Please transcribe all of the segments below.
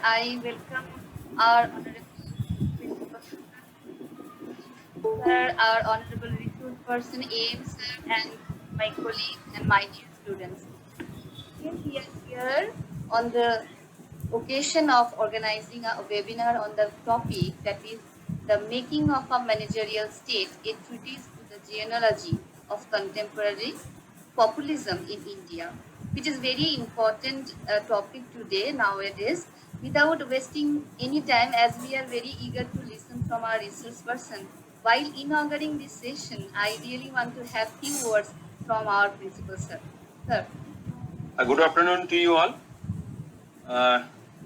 I welcome our honorable principal sir, our honorable resource person AM sir, and my colleagues and my dear students. Again, we are here on the occasion of organizing a webinar on the topic that is the making of a managerial state, a treatise to the genealogy of contemporary populism in India, which is very important topic today nowadays. Without wasting any time, as we are very eager to listen from our resource person, while inaugurating this session, I really want to have few words from our principal sir. Sir. Good afternoon to you all.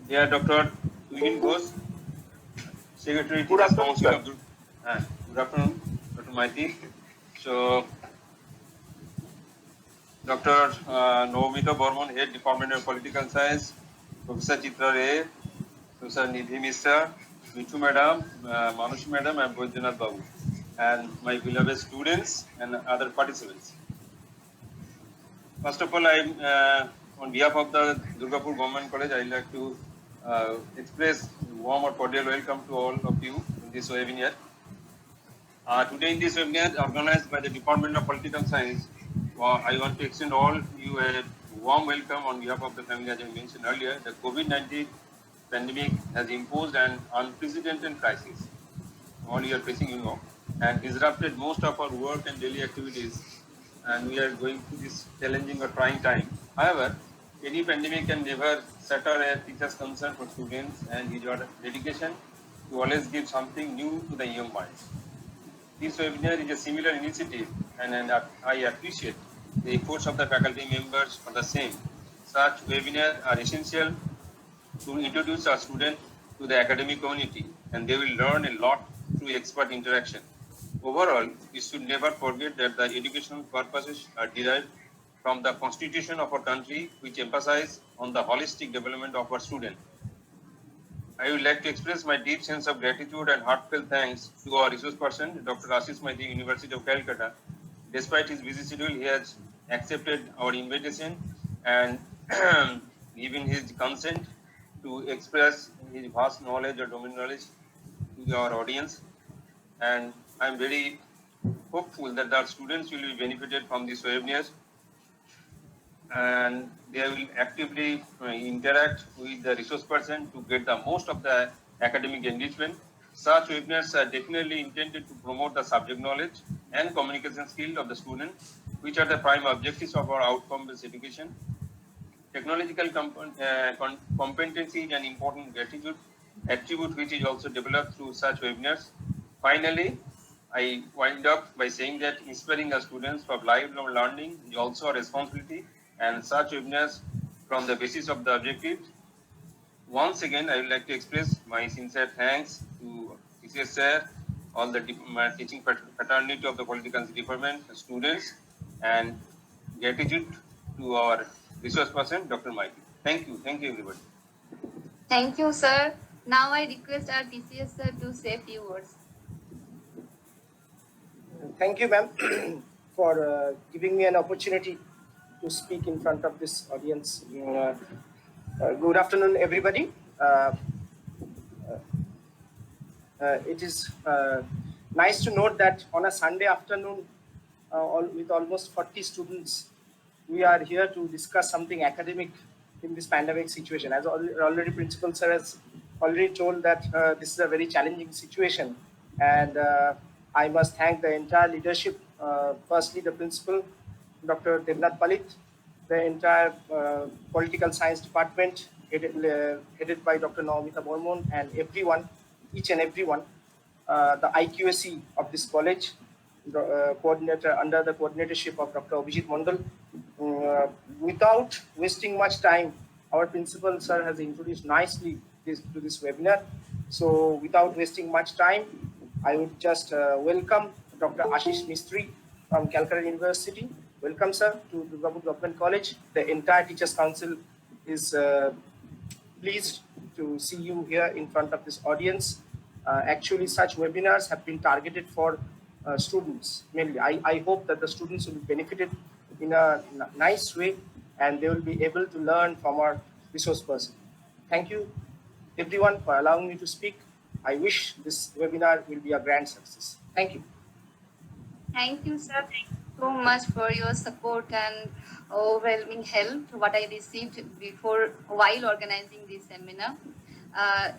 Here, Dr. Eugene Ghosh, Secretary Teachers Council of good afternoon, Dr. Maiti. So, Dr. Nomita Bormon, Head Department of Political Science, Professor Chitra Ray, Professor Nidhi Mishra, Mitu Madam, Manush Madam, and Bojanath Babu, and my beloved students and other participants. First of all, on behalf of the Durgapur Government College, I'd like to express warm or cordial welcome to all of you in this webinar. Today in this webinar organized by the Department of Political Science, I want to extend all you a warm welcome on behalf of the family. As I mentioned earlier, the COVID-19 pandemic has imposed an unprecedented crisis. All you are facing, and disrupted most of our work and daily activities, and we are going through this challenging or trying time. However, any pandemic can never shatter a teacher's concern for students and his dedication to always give something new to the young minds. This webinar is a similar initiative, and I appreciate the efforts of the faculty members for the same. Such webinars are essential to introduce our students to the academic community, and they will learn a lot through expert interaction. Overall, we should never forget that the educational purposes are derived from the constitution of our country, which emphasizes on the holistic development of our students. I would like to express my deep sense of gratitude and heartfelt thanks to our resource person, Dr. Asis Mistry, University of Calcutta. Despite his busy schedule, he has accepted our invitation and given his consent to express his vast knowledge or domain knowledge to our audience. And I'm very hopeful that our students will be benefited from these webinars, and they will actively interact with the resource person to get the most of the academic enrichment. Such webinars are definitely intended to promote the subject knowledge and communication skill of the student, which are the prime objectives of our outcome-based education. Technological competency is an important attribute which is also developed through such webinars. Finally, I wind up by saying that inspiring our students for lifelong learning is also a responsibility, and such webinars from the basis of the objectives. Once again, I would like to express my sincere thanks to TCS sir, all the teaching fraternity of the Political Science Department, students, and gratitude to our resource person, Dr. Maiti. Thank you everybody. Thank you, sir. Now I request our TCS sir to say a few words. Thank you, ma'am, for giving me an opportunity to speak in front of this audience. Good afternoon, everybody. It is nice to note that on a Sunday afternoon, with almost 40 students, we are here to discuss something academic in this pandemic situation. As already Principal Sir has already told that this is a very challenging situation, and I must thank the entire leadership, firstly the Principal, Dr. Devnath Palit, the entire Political Science Department, headed by Dr. Nomita Bormon, and everyone, each and everyone, the IQAC of this college, coordinator under the coordinatorship of Dr. Abhijit Mondal. Without wasting much time, our principal sir has introduced nicely to this webinar. So without wasting much time, I would just welcome Dr. Asis Mistry from Calcutta University. Welcome, sir, to Durgapur Government College. The entire Teachers Council is pleased to see you here in front of this audience. Actually, such webinars have been targeted for students mainly. I hope that the students will be benefited in a nice way, and they will be able to learn from our resource person. Thank you. everyone for allowing me to speak. I wish this webinar will be a grand success. Thank you. Thank you, sir. Thank you so much for your support and overwhelming help. What I received before while organizing this seminar.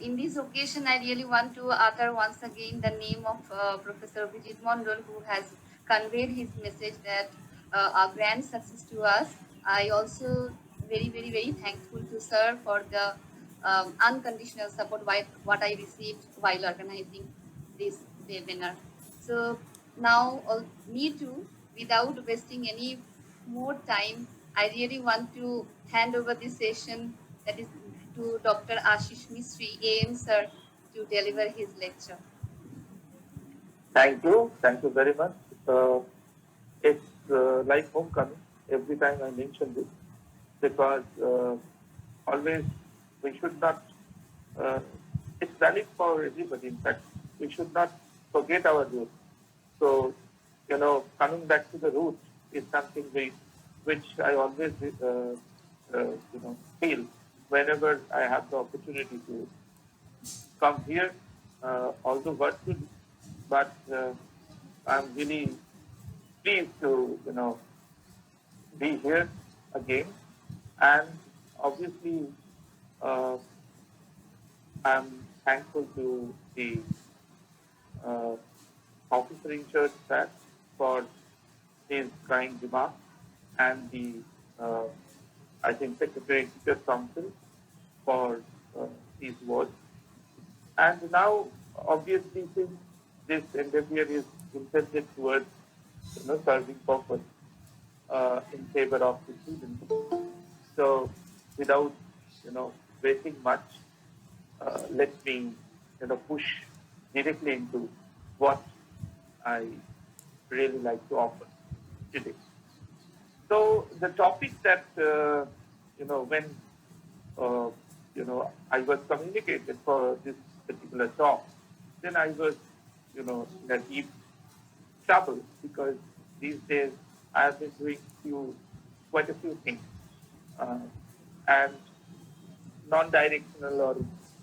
In this occasion, I really want to utter once again the name of Professor Vijit Mondal, who has conveyed his message that a grand success to us. I also very thankful to sir for the unconditional support what I received while organizing this webinar. So now, me too, without wasting any more time, I really want to hand over this session that is to Dr. Asis Mistry, AM sir, to deliver his lecture. Thank you. Thank you very much. It's like homecoming every time I mention this because always we should not, it's valid for everybody. In fact, we should not forget our roots. So, coming back to the roots is something which I always, feel whenever I have the opportunity to come here, although virtually, but I'm really pleased to, be here again. And obviously, uh, I'm thankful to the uh, officer in church staff for his kind remarks and the, uh, I think, Secretary Teachers Council for his words. And now, obviously, since this endeavor is intended towards, serving purpose in favor of the students, so without, wasting much, let me, push directly into what I really like to offer today. So the topic that, when, I was communicated for this particular talk, then I was, in a deep trouble because these days I have been doing quite a few things, and non-directional, or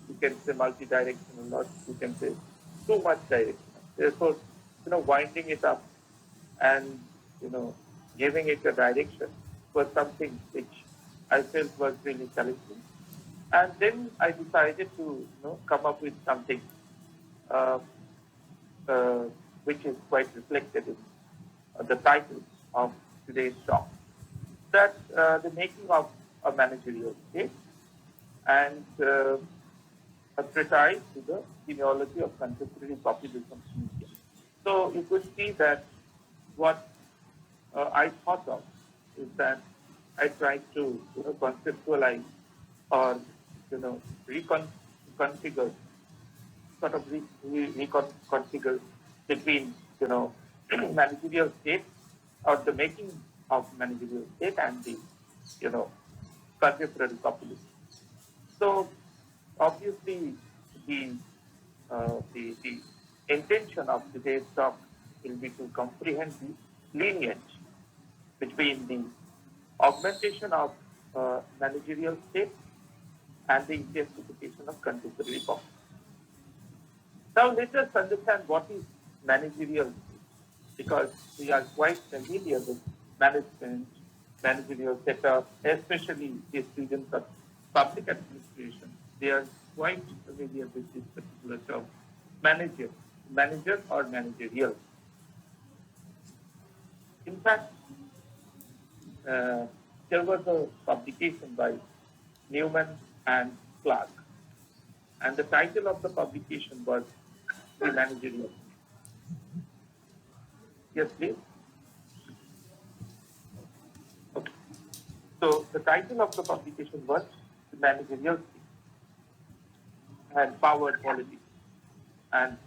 you can say multi-directional, or you can say too much directional. Therefore, winding it up and, giving it a direction was something which I felt was really challenging. And then I decided to, come up with something uh, uh, which is quite reflected in the title of today's talk. That the making of a managerial state and a treatise to the genealogy of contemporary populism in India. So you could see that what I thought of is that I tried to conceptualize or reconfigure, sort of reconfigure between managerial state or the making of managerial state and the contemporary populism. So obviously the the intention of today's talk will be to comprehend the lineage between the augmentation of managerial state and the intensification of contemporary populism. Now let us understand what is managerial state, because we are quite familiar with management, managerial setup, especially the students of public administration. They are quite familiar with this particular term, manager or managerial. In fact, there was a publication by Newman and Clark, and the title of the publication was The Managerial. Yes, please. Okay. So the title of the publication was The Managerial and Power Politics and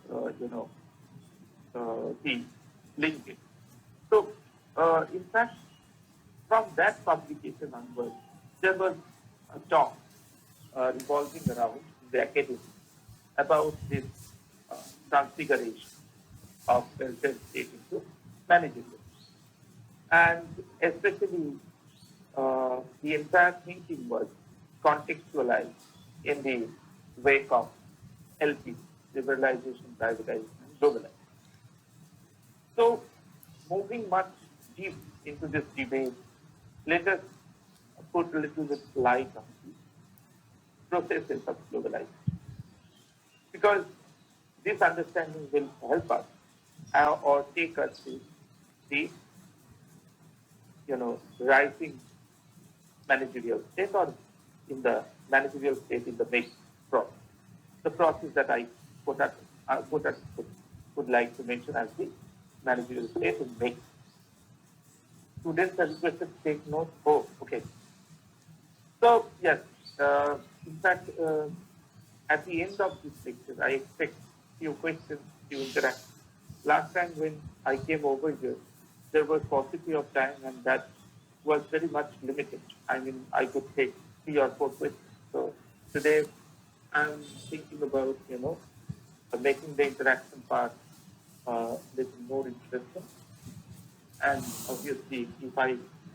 the linkage. So in fact, from that publication onwards, there was a talk revolving around the academy about this transfiguration of welfare state into managerial. And especially the entire thinking was contextualized in the wake of LP, liberalization, privatization, and globalization. So, moving much deep into this debate, let us put a little bit light on the processes of globalization, because this understanding will help us or take us to the rising managerial state, or in the managerial state in the mix process. The process that I would like to mention as the managerial state in mix. Students are requested to take notes. Oh, okay. So yes, in fact, at the end of this lecture, I expect few questions, few interactions. Last time when I came over here, there was paucity of time, and that was very much limited. I mean, I could take 3 or 4 questions. So today, I'm thinking about making the interaction part little more interesting. And obviously, if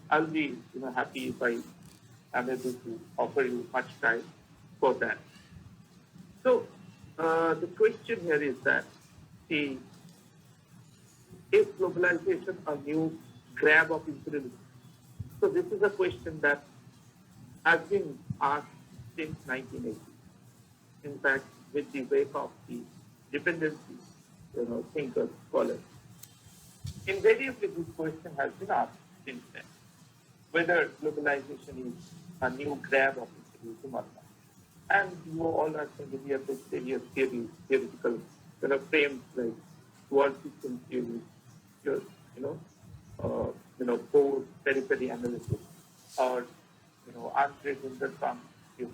I'll be happy if I am able to offer you much time for that. So the question here is that, see, is globalization a new grab of imperialism? So this is a question that has been asked since 1980. In fact, with the wake of the dependency, thinkers, scholars. Invariably, this question has been asked since then, whether globalization is a new grab of imperialism or not. And you all are familiar with various theoretical frames like world system theory, core periphery analysis, or unprecedented theory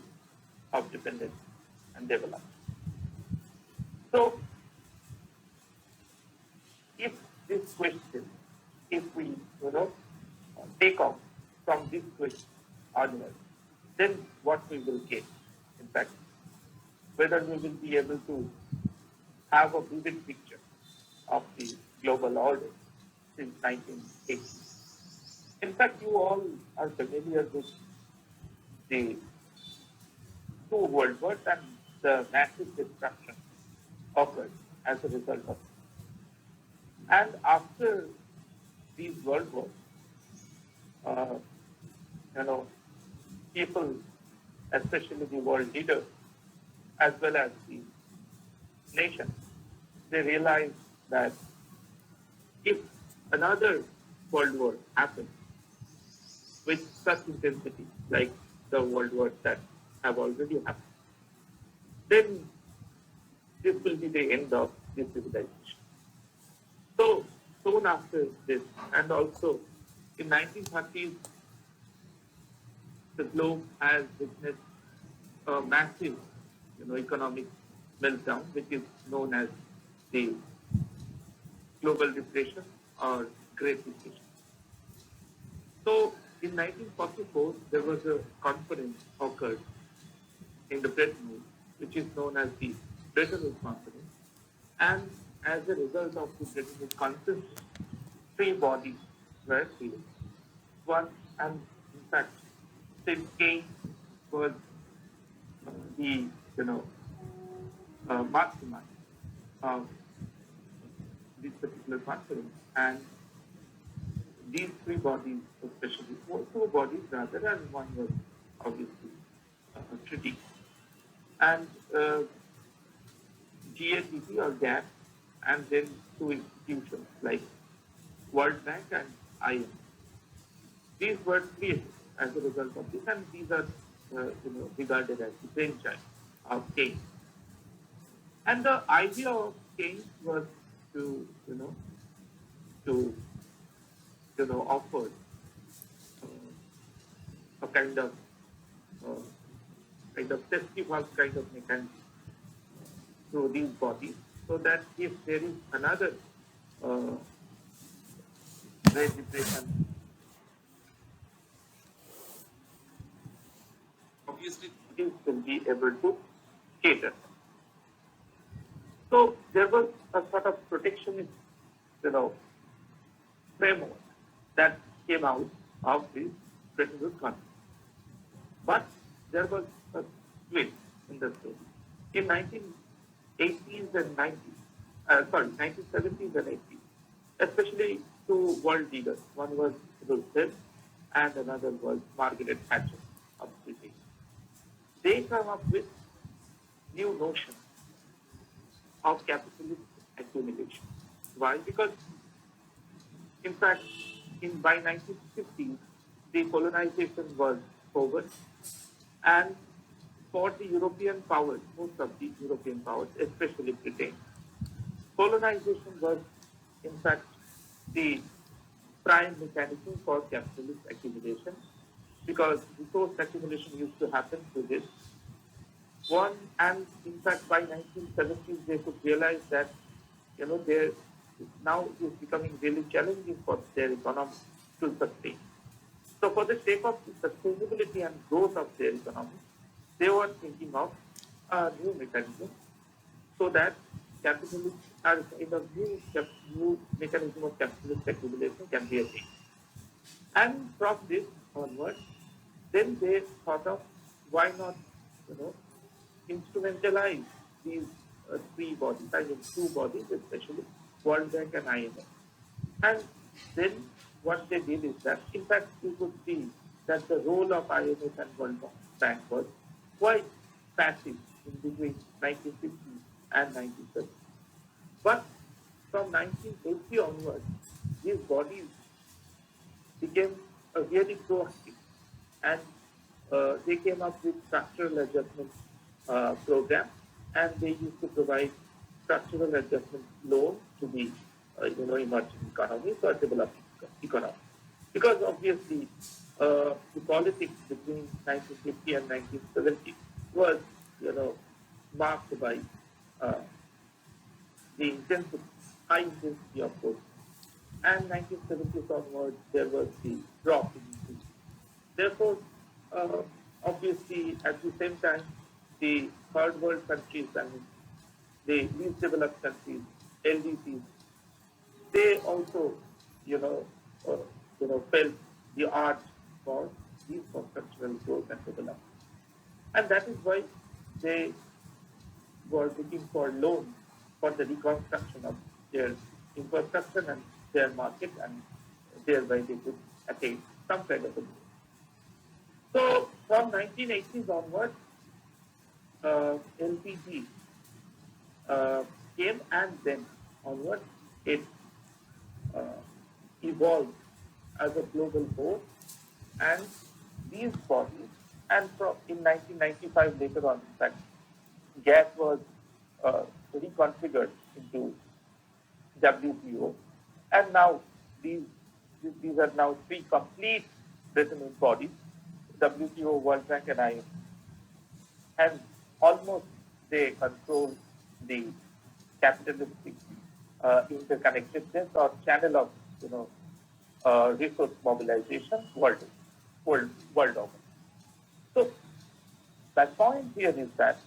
of dependence and development. So, if this question, if we take off from this question onwards, then what we will get, in fact, whether we will be able to have a vivid picture of the global order since 1980. In fact, you all are familiar with the 2 world wars and the massive destruction occurred as a result of it. And after these world wars, people, especially the world leaders, as well as the nation, they realized that if another world war happens with such intensity, like the world wars that have already happened, then this will be the end of this civilization. So soon after this, and also in 1930s, the globe has witnessed a massive, economic meltdown, which is known as the global depression or Great Depression. So in 1944, there was a conference occurred in the Bretton Woods, which is known as the Bretton Woods Conference. And as a result of the Bretton Woods Conference, 3 bodies were created. One, and in fact, since Keynes was the mastermind of this particular conference, and these 3 bodies, especially 2 bodies rather, and one was obviously a treaty, and GATP or GAP, and then 2 institutions like World Bank and IMF. These were created as a result of this, and these are regarded as the brainchild of Keynes. And the idea of Keynes was to offer a kind of safety valve kind of mechanism through these bodies, so that if there is another Great Depression, obviously these will be able to cater. So there was a sort of protectionist, framework that came out of this Bretton Woods Conference. But there was a twist in the story. In 1980s and 90s, 1970s and 80s, especially two world leaders. One was Roosevelt and another was Margaret Thatcher of Britain. They come up with new notions of capitalist accumulation. Why? Because, in fact, by 1950s, the colonization was over, and for the European powers, most of the European powers, especially Britain, colonization was, in fact, the prime mechanism for capitalist accumulation, because resource accumulation used to happen through this. And in fact, by 1970s, they could realize that, there now it is becoming really challenging for their economy to sustain. So for the sake of the sustainability and growth of their economy, they were thinking of a new mechanism so that capitalism, in a new mechanism of capitalist accumulation can be attained. And from this onwards, then they thought of why not, instrumentalize these three bodies, I mean two bodies especially, World Bank and IMF. And then what they did is that, in fact, you could see that the role of IMF and World Bank was quite passive in between 1950 and 1930. But from 1980 onwards, these bodies became really proactive, and they came up with structural adjustment program, and they used to provide structural adjustment loans to the emerging economies or developing economies. Because obviously the politics between 1950 and 1970 was marked by the high intensity of growth. And 1970s onwards, there was the drop in increase. Therefore, obviously, at the same time, the third world countries and the least developed countries, LDCs, they also, felt the urge for infrastructural growth and development. And that is why they were looking for loans for the reconstruction of their infrastructure and their market, and thereby they could attain some kind of a growth. So from 1980s onwards, LPG came, and then onwards it evolved as a global force, and these bodies, and in 1995 later on, in fact, gas was reconfigured into WTO, and now these are now three complete resonant bodies: WTO, World Bank, and IMF, and almost they control the capitalistic interconnectedness or channel of resource mobilization world over. So my point here is that,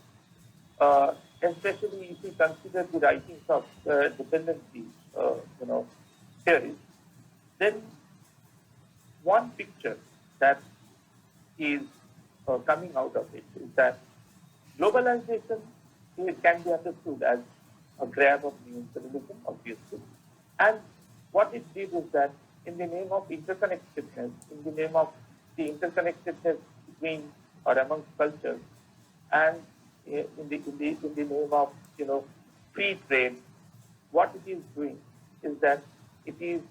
especially if we consider the writings of dependency, theories, then one picture that is coming out of it is that globalization can be understood as a grab of neoliberalism, obviously. And what it did is that, in the name of interconnectedness, in the name of the interconnectedness between or amongst cultures, and in the name of free trade, what it is doing is that it is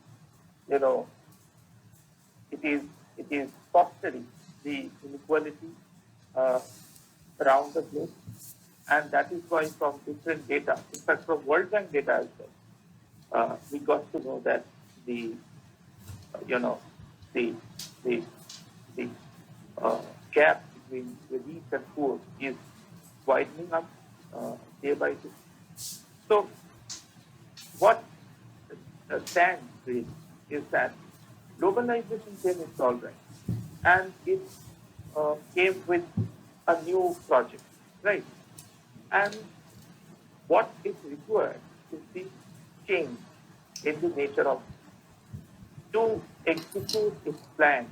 fostering the inequality around the globe, and that is why from different data, in fact from World Bank data as well, we got to know that the the the the gap between the rich and poor is widening up day by day. So what stands really is that globalization came in all right, and it came with a new project, right? And what it required is the change in the nature of to execute its plan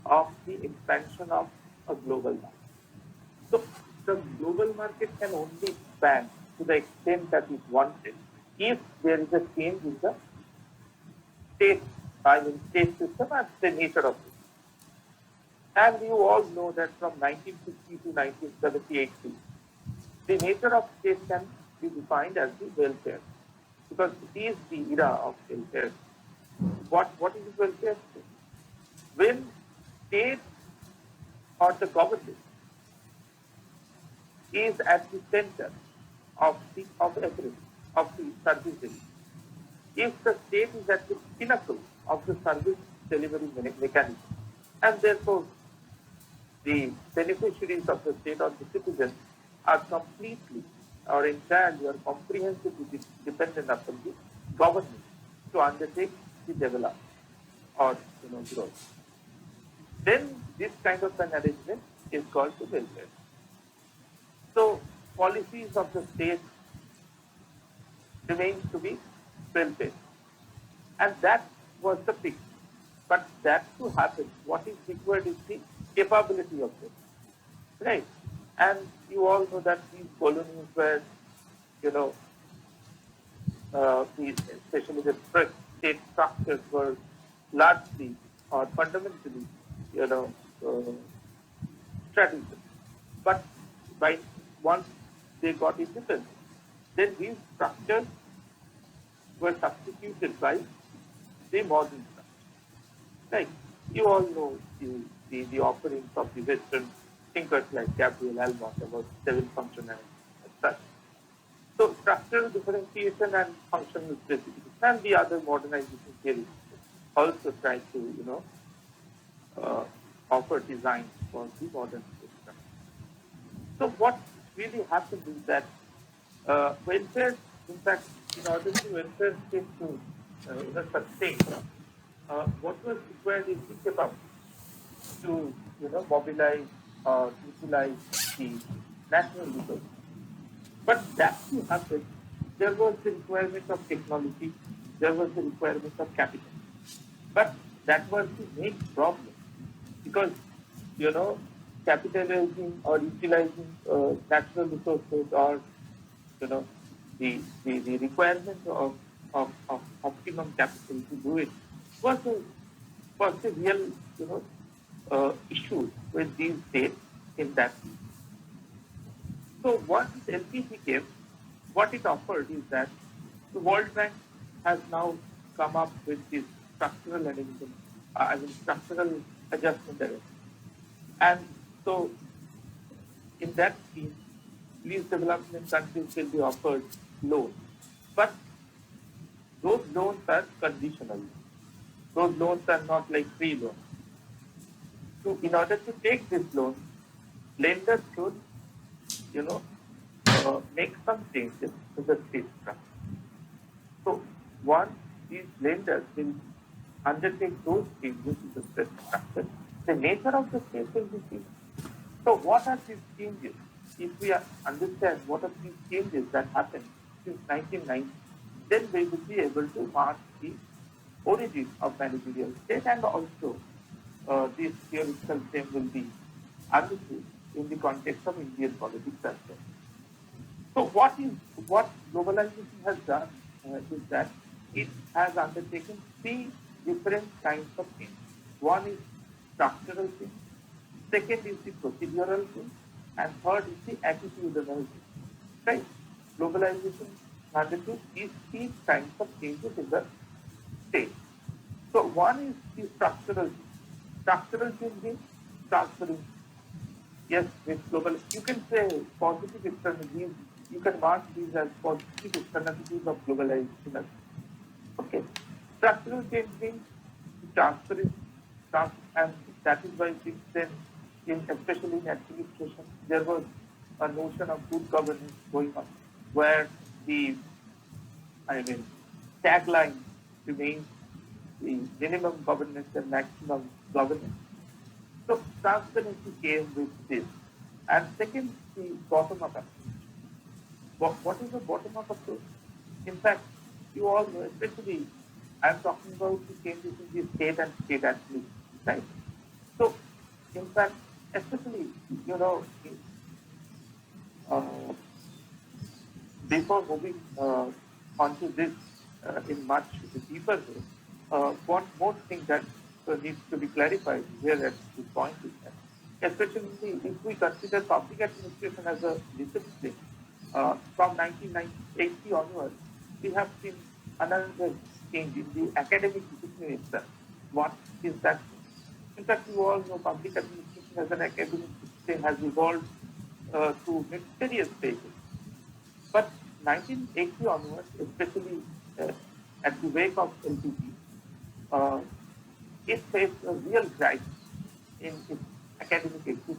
of the expansion of a global market. So the global market can only expand to the extent that is wanted if there is a change in the state system and the nature of it. And you all know that from 1950 to 1978, the nature of state can be defined as the welfare, because it is the era of welfare. What is welfare state? When state or the government is at the center of everything, of the services. If the state is at the pinnacle of the service delivery mechanism, and therefore the beneficiaries of the state or the citizens are completely or entirely or comprehensively dependent upon the government to undertake the development or growth. Then this kind of an arrangement is called the welfare. So policies of the state remains to be welfare. And that was the fix. But that to happen, what is required is the capability of it. Right? And you all know that these colonies were, especially the state structures were largely or fundamentally, strategic. But once they got independent, then these structures were substituted by the modern structure. Right? You all know the offerings of the Western thinkers like Gabriel Almont about seven functionality and such. So structural differentiation and functional specification and the other modernization theories also try to offer designs for the modern system. So what really happened is that welfare, in fact, in order to welfare state to sustain, what was required is the capacity to mobilize or utilize the national resources. But that to happen, there was the requirement of technology, there was the requirement of capital. But that was the main problem, because capitalizing or utilizing natural resources or the requirement of optimum capital to do it was a real issue with these states in that. So once LPG came, what it offered is that the World Bank has now come up with this structural structural adjustment arrangement. And so in that scheme, least development countries will be offered loans. But those loans are conditional. Those loans are not like free loans. So in order to take this loan, lenders should, make some changes to the state structure. So once these lenders will undertake those changes to the state structure, the nature of the state will be changed. So what are these changes? If we understand what are these changes that happened since 1990, then we will be able to mark the origin of managerial state, and also this theoretical frame will be understood in the context of Indian politics as well. So what globalization has done is that it has undertaken three different kinds of change. One is structural change, second is the procedural change, and third is the attitudinal change. Right? Globalization undertook these three kinds of changes in the state. So one is the structural change. Structural change means transferring. Yes, with global, you can say positive externalities. You can mark these as positive externalities of globalization. Okay. Structural change means transferring, and that is why since then, especially in administration, there was a notion of good governance going on, where the tagline remains the minimum governance and maximum governance. So transparency came with this. And second, the bottom-up approach. What is the bottom-up approach? In fact, you all know, especially I'm talking about the changes in the state and state administration, right? So, in fact, especially, Uh, Before moving on to this in much deeper way, one more thing that needs to be clarified here at this point is that, especially if we consider public administration as a discipline, from 1980 onwards, we have seen another change in the academic discipline itself. What is that? In fact, you all know public administration as an academic discipline has evolved through various stages. But 1980 onwards, especially uh, at the wake of LPG, uh, it faced a real crisis in its academic existence.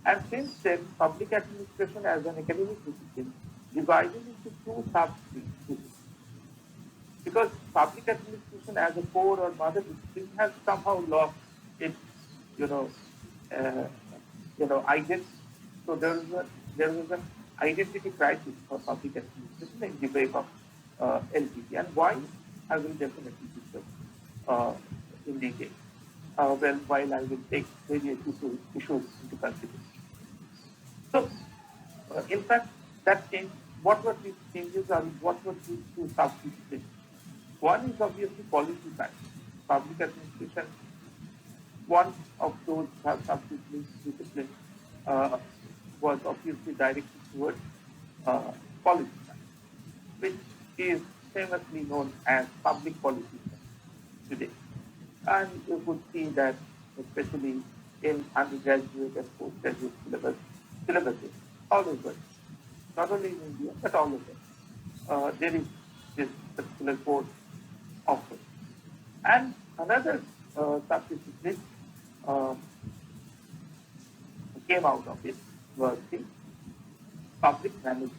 And since then, public administration as an academic discipline divided into two sub-disciplines. Because public administration as a core or mother discipline has somehow lost its, you know, uh, identity. So there was an identity crisis for public administration in the wake of LPG. And why? I will definitely discuss uh, in detail. While I will take various issues into consideration. So, in fact, that change, what were these changes or what were these two sub-disciplines? One is obviously policy science. Public administration, one of those sub-disciplines was obviously directed towards uh, policy science, which is famously known as public policy science today. And you could see that especially in undergraduate and postgraduate syllabuses all over, not only in India, but all over. There is this particular course offered. And another sub-discipline uh, came out of it was the public management,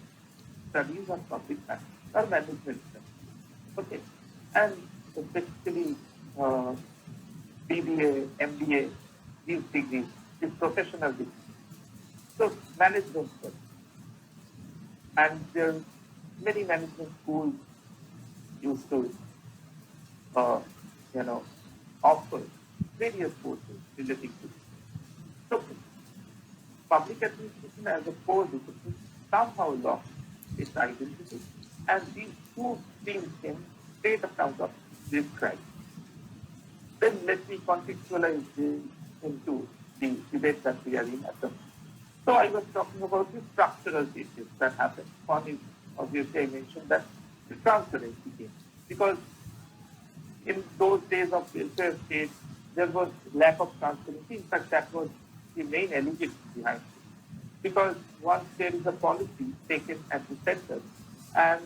studies on public management or management studies. Okay. And basically, BBA, MBA, these degrees, these professional degrees. So management studies. And there are many management schools used to, uh, you know, offer various courses relating to this. So public administration as a core discipline somehow lost its identity, and these two streams came straight out of this crisis. Then let me contextualize this into the debate that we are in at the moment. So I was talking about the structural changes that happened. One is obviously I mentioned that the transparency came because in those days of welfare state, there was lack of transparency. In fact, that was the main element behind it. Because once there is a policy taken at the center, and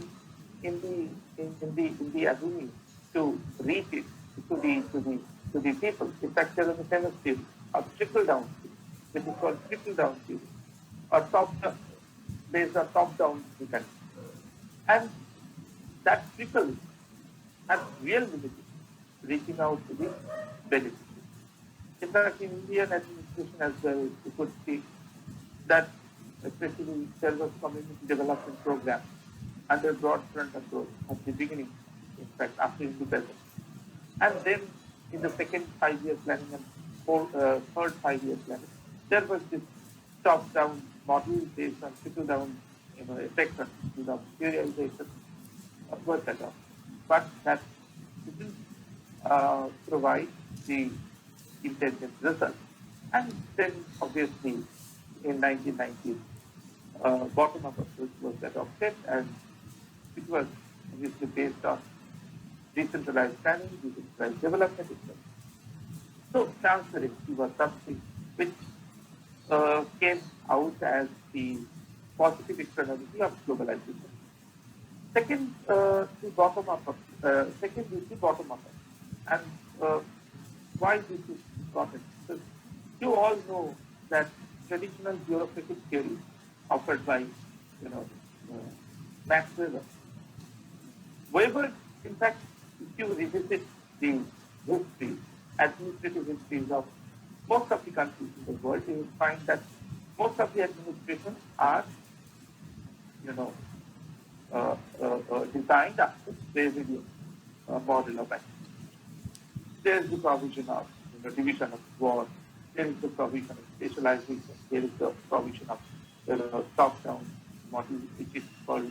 in the avenue to reach it to the people, in fact, there is a famous theory of trickle down theory, which is called trickle down theory, or based on top down mechanism, and that trickle has real limitations reaching out to the beneficiaries. In fact, in Indian administration as well, you could see that especially there was community development program under broad front approach at the beginning, in fact, after independence. And then in the second 5-year planning and third 5-year planning, there was this top-down model based on trickle-down, effect on trickle-down serialization was adopted. But that didn't provide the intended result. And then obviously in 1990s, bottom-up approach was adopted, and it was obviously based on decentralized planning, decentralized development, etc. So transparency was something which came out as the positive externality of globalization. Second, the bottom-up. Second is the bottom-up, and why this is important? Because you all know that traditional bureaucratic theory offered by, Max Weber. Weber, in fact, if you revisit the history, administrative histories of most of the countries in the world, you will find that most of the administrations are, designed after Brazilian model of action. There is the provision of division of work, there is the provision of specialization, there is the provision of top-down model, which is called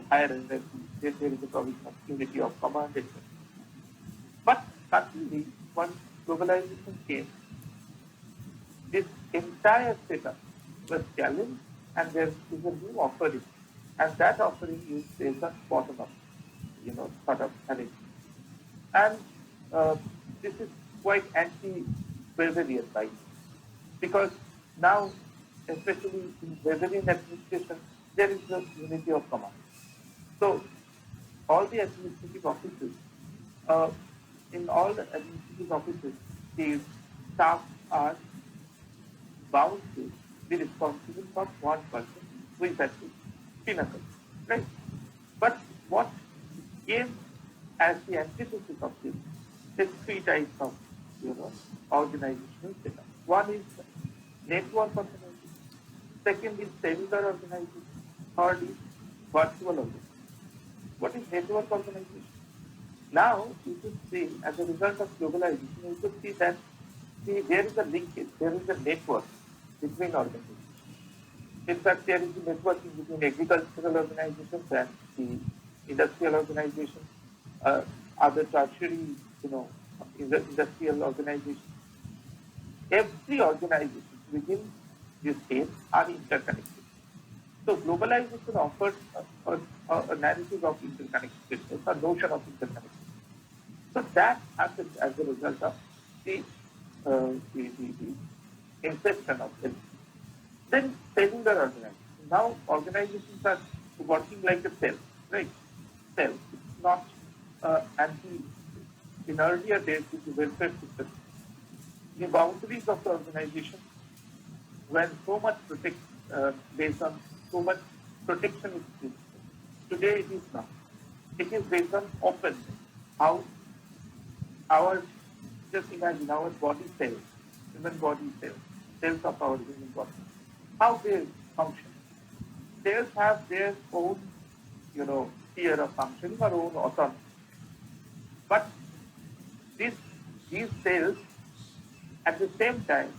hierarchy. Then there is a provision of unity of command, etc. But suddenly, once globalization came, this entire setup was challenged, and there is a new offering, and that offering is based on bottom-up, sort of analysis. And this is quite anti-Weberian by me, because now, especially in Weberian administration, there is a unity of command. So all the administrative offices, uh, in all the administrative offices, the staff are bound to be responsible for one person, who is actually pinnacle, right? But what came as the antithesis of this, there's three types of, organizational setup. One is network organization. Second is cellular organization. Third is virtual organization. What is network organization? Now, you could see, as a result of globalization, you could see that there is a linkage, there is a network between organizations. In fact, there is a networking between agricultural organizations and the industrial organizations, other tertiary, industrial organizations. Every organization within this space are interconnected. So globalization offers a narrative of interconnectedness, a notion of interconnectedness. So that happens as a result of the inception of it. Then cellular organization. Now organizations are working like a cell, right? Cell. It's not in earlier days with the welfare system, the boundaries of the organization when so much based on so much protection is given. Today it is not. It is based on openness. How just imagine our body cells, human body cells of our human body, how they function. Cells have their own, sphere of functioning or own autonomy. But these cells at the same time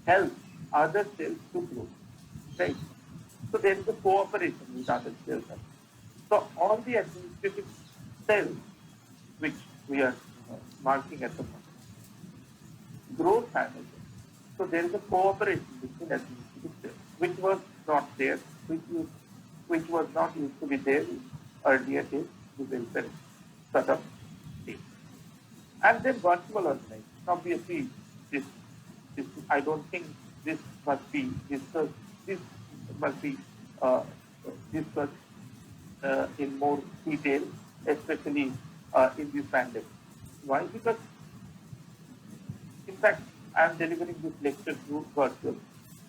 help other cells to grow. Right? So there is a cooperation with other cells. So all the administrative cells which we are marking at the moment, growth happens. So there is a cooperation between administrative cells, which was not there, which was not used to be there in earlier days, the welfare sort of state. And then virtual organization. Obviously, this I don't think this must be discussed. This must be discussed in more detail, especially in this pandemic. Why? Because, in fact, I am delivering this lecture through virtual.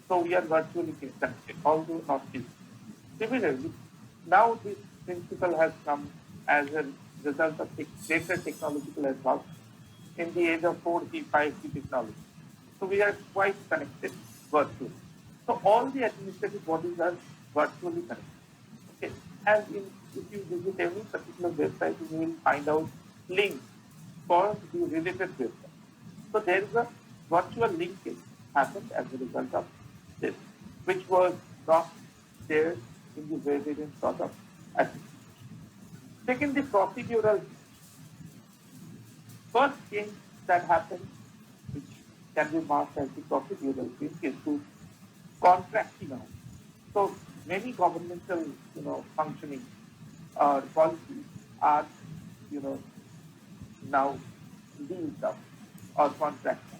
So we are virtually connected, although not physically. Similarly, now this principle has come as a result of greater technological advancement in the age of 4G, 5G technology. So we are quite connected virtually. So all the administrative bodies are virtually connected. Okay. And if you visit any particular website, you will find out links for the related website. So there is a virtual linkage happened as a result of this, which was not there in the Weberian sort of administration. Second, the procedural first change that happened, which can be marked as the procedural change, is to contracting out. So many governmental, functioning policies are, now leased up or contracted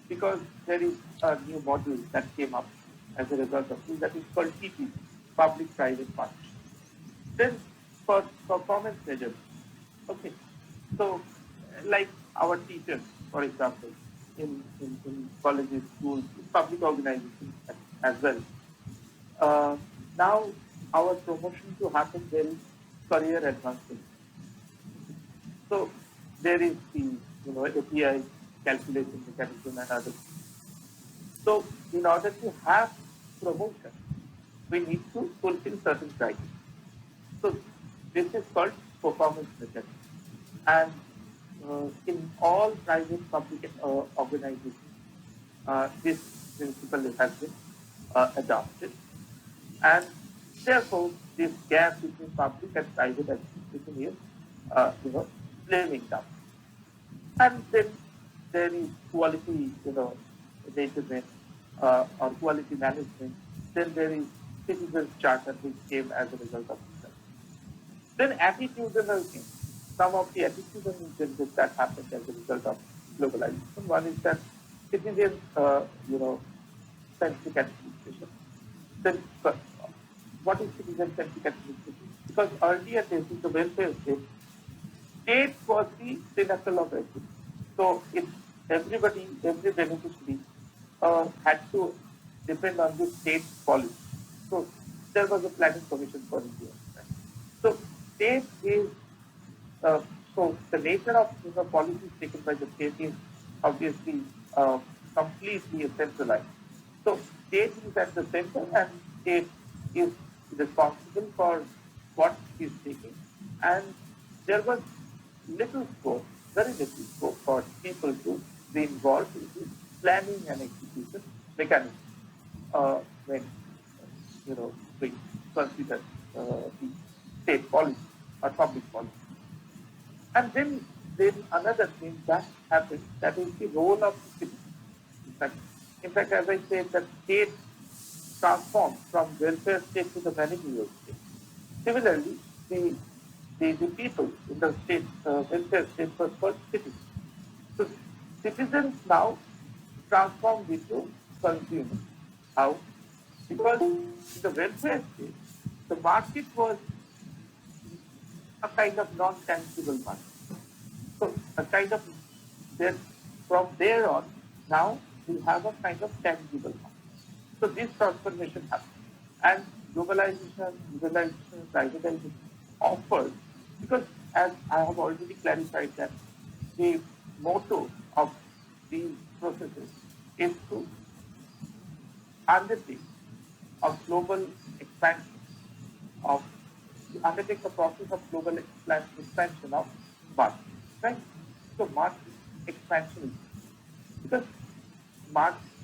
because there is a new model that came up as a result of this that is called PP, public-private partnership. Then for performance measures, okay, so like our teachers, for example, in colleges, schools, public organizations as well. Now our promotion to happen, there is career advancement. So there is the API calculation mechanism and others. So in order to have promotion, we need to fulfill certain criteria. So this is called performance mechanism. And in all private public organizations, this principle has been adopted. And therefore, this gap between public and private administration is, slimming down. And then there is quality, measurement or quality management. Then there is citizens charter which came as a result of this. Then attitudinal things. Some of the attitudinal changes that happened as a result of globalization. One is that citizen, centric administration. Then what is citizen centric administration? Because earlier days in the welfare state was the pinnacle of everything. So if every beneficiary had to depend on the state policy. So there was a planning commission for India. Right? So state is so the nature of policies taken by the state is obviously completely centralized. So state is at the center and state is responsible for what is taking. And there was little scope, very little scope for people to be involved in the planning and execution mechanism when we consider the state policy or public policy. And then there is another thing that happens, that is the role of the citizen. In fact, as I said, that state transformed from welfare state to the managerial state. Similarly, the people in the state welfare state was called citizens. So citizens now transformed into consumers. How? Because in the welfare state, the market was a kind of non-tangible market. So a kind of there from there on, now we have a kind of tangible market. So this transformation happens. And globalization, liberalization, privatization offers, because as I have already clarified that the motto of these processes is to undertake a global expansion of undertake the process of global expansion of market, right? So market expansion, because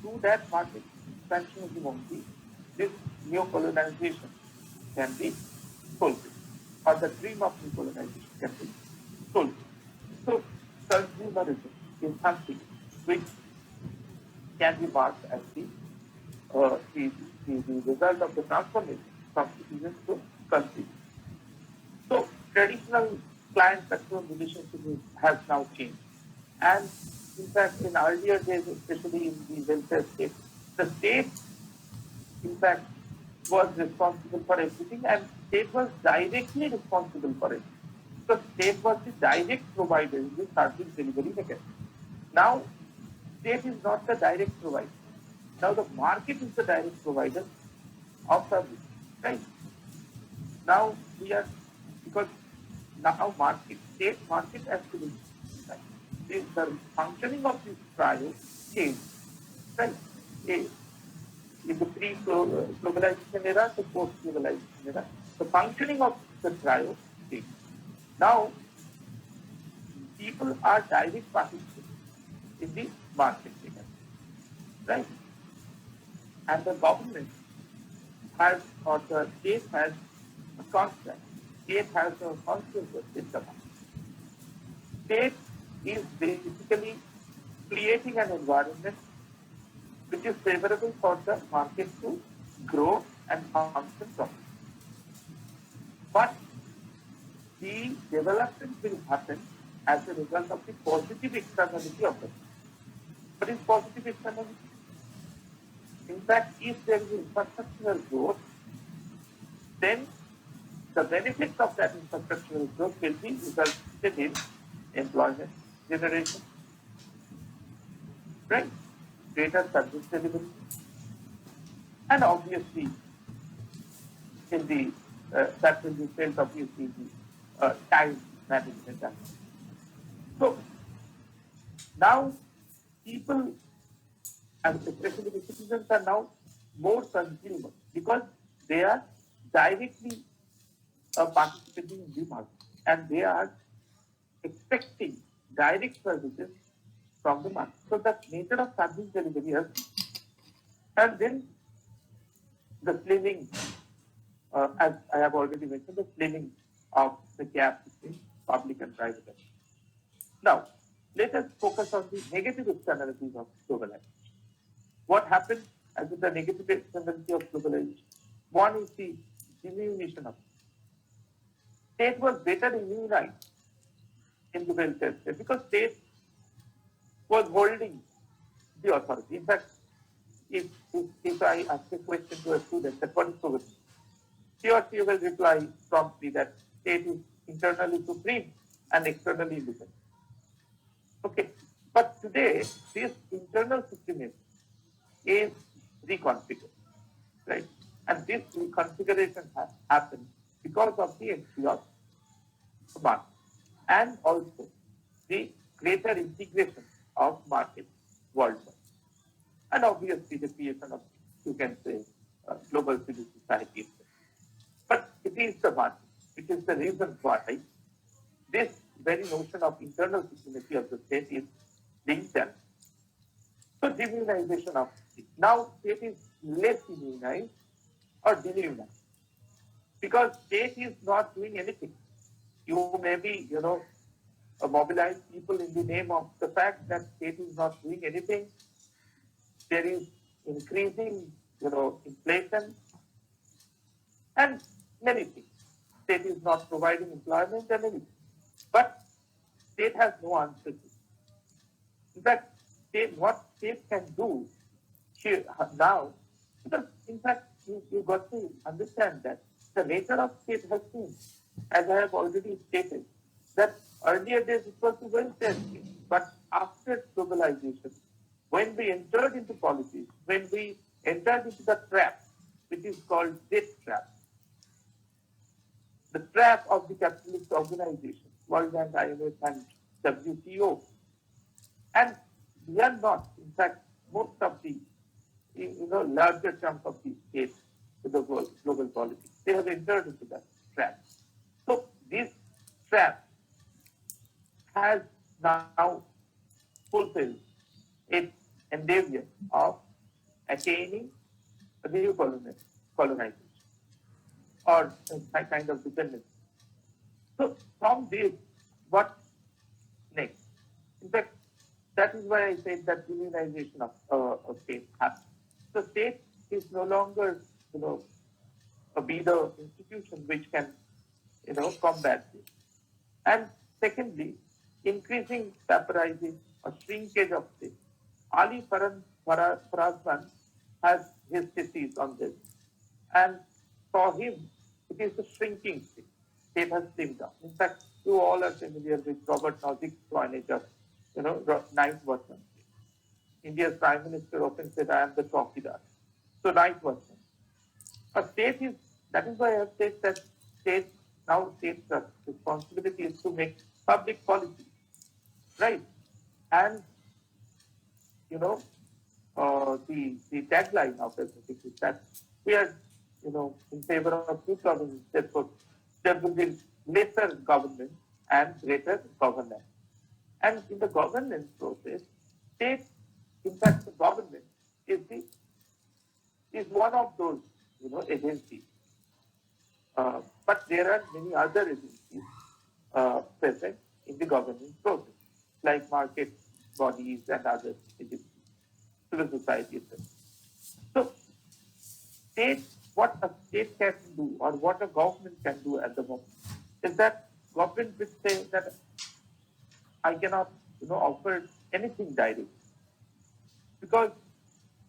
through that market expansion only, this new colonization can be fulfilled, or the dream of new colonization can be fulfilled. So consumerism is something which can be marked as the result of the transformation from citizens to consumers. So traditional client-customer relationship has now changed. And in fact, in earlier days, especially in the welfare state, the state, in fact, was responsible for everything, and state was directly responsible for it. So state was the direct provider in the service delivery mechanism. Now, state is not the direct provider. Now the market is the direct provider of service, right? Now we are, because now state market actually, right? The functioning of this trial changed, right? In the pre-globalization era to post-globalization era, the functioning of the trial changed. Now people are direct participants in the market mechanism, right? And the government has, or the state has a contract. State has a consensus with the market. State is basically creating an environment which is favorable for the market to grow and function properly. But the development will happen as a result of the positive externality of the market. What is positive externality? In fact, if there is infrastructural growth, then the benefits of that infrastructural growth will be resulted in employment generation, right? Greater service delivery, and obviously, in the that will be felt obviously in the time management. So now people, and especially the citizens, are now more consumers because they are directly participating in the market, and they are expecting direct services from the market. So the nature of service delivery has, and then the slimming as I have already mentioned, the slimming of the gap between public and private actors. Now, let us focus on the negative externalities of globalization. What happened as with the negative externality of globalization? One is the diminution of state was better immunized in the welfare state because state was holding the authority. In fact, if I ask a question to a student that what is progress, he or she will reply promptly that state is internally supreme and externally independent. Okay, but today this internal supremacy is reconfigured, right? And this reconfiguration has happened because of the entry of market and also the greater integration of markets worldwide. And obviously the creation of, you can say, global civil society. But it is the market, which is the reason why this very notion of internal supremacy of the state is being done. So demunization of state. Now state is less immunized or demunized because state is not doing anything. You may be, mobilize people in the name of the fact that state is not doing anything. There is increasing, inflation and many things. State is not providing employment and anything. But state has no answer to it. In fact, what state can do now, because in fact, you got to understand that the nature of state has changed. As I have already stated, that earlier days it was a welfare state, but after globalization, when we entered into politics, when we entered into the trap, which is called debt trap, the trap of the capitalist organization, World Bank, IMF, and WTO, and we are not, in fact, most of the larger chunk of the states to the world, global politics, they have entered into that trap. So this trap has now fulfilled its endeavor of attaining a new colonization or a kind of dependence. So from this, what next? In fact, that is why I said that unionization of a state happens. The state is no longer, be the institution which can, combat this. And secondly, increasing pauperizing or shrinkage of state. Ali Farazman has his thesis on this. And for him, it is a shrinking state. State has slimmed down. In fact, you all are familiar with Robert Nozick's coinage of, ninth version. India's Prime Minister often said, I am the chowkidar. So ninth version. A state is, that is why I have said that states responsibility is to make public policy, right? And, the tagline of everything is that we are, in favor of two governments, therefore there will be lesser government and greater governance. And in the governance process, state, in fact, the government is one of those, agencies. But there are many other agencies present in the governance process, like market bodies and other agencies, civil society, etc. So, what a state can do or what a government can do at the moment is that government will say that I cannot, offer anything direct because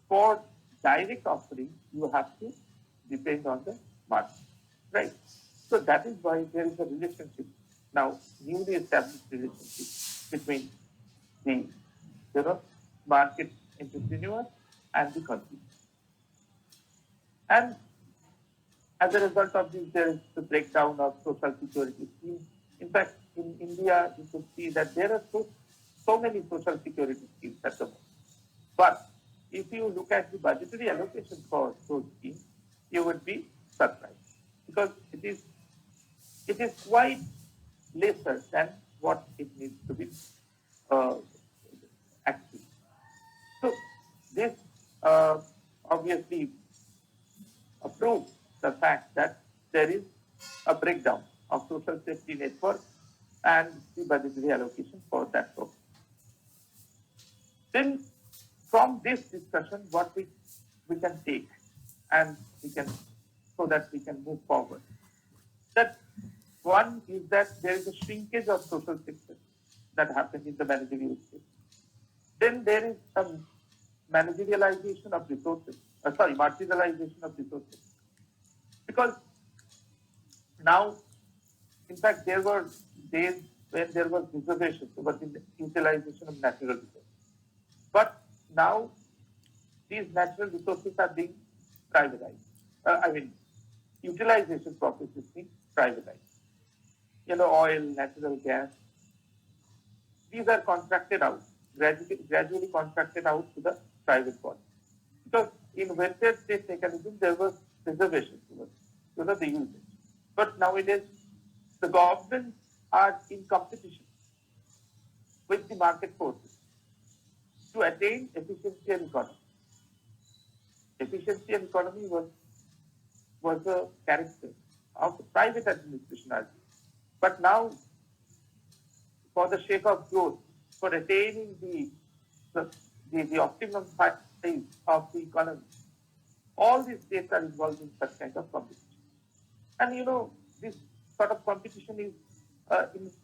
for direct offering you have to depend on the market, right? So that is why there is a relationship now, newly established relationship between the market entrepreneur and the consumer. And as a result of this, there is the breakdown of social security schemes. In fact, in India, you could see that there are so many social security schemes at the moment. But if you look at the budgetary allocation for those schemes, you would be surprised because it is quite lesser than what it needs to be actually. So this obviously proves the fact that there is a breakdown of social safety network and the budgetary allocation for that purpose. Then from this discussion, what we can take and we can, so that we can move forward. That one is that there is a shrinkage of social sector that happens in the managerial space. Then there is a managerialization of resources, marginalization of resources. Because now, in fact, there were days when there was reservation over the utilization of natural resources. But now, these natural resources are being privatized. Utilization process is being privatized. Oil, natural gas, these are contracted out, gradually contracted out to the private body. Because in welfare state mechanism, there was reservation towards the usage. But nowadays, the governments are in competition with the market forces to attain efficiency and economy. Efficiency and economy was a character of the private administration earlier. But now, for the sake of growth, for attaining the optimum size of the economy, all these states are involved in such kind of competition. And this sort of competition is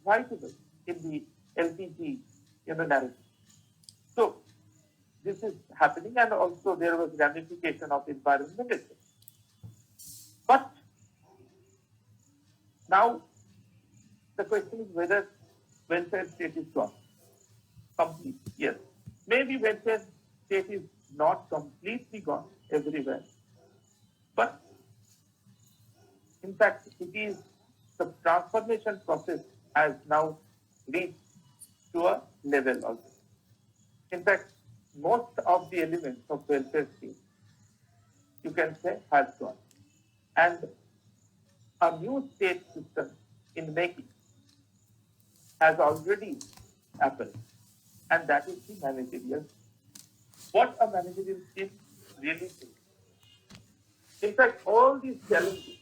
inevitable in the LPG narrative. So this is happening, and also there was ramification of environmentalism. But now the question is whether welfare state is gone. Complete, yes. Maybe welfare state is not completely gone everywhere. But in fact, it is the transformation process has now reached to a level also. In fact, most of the elements of welfare state, you can say, has gone. And a new state system in making has already happened, and that is the managerial. What a managerial state really is. In fact, all these challenges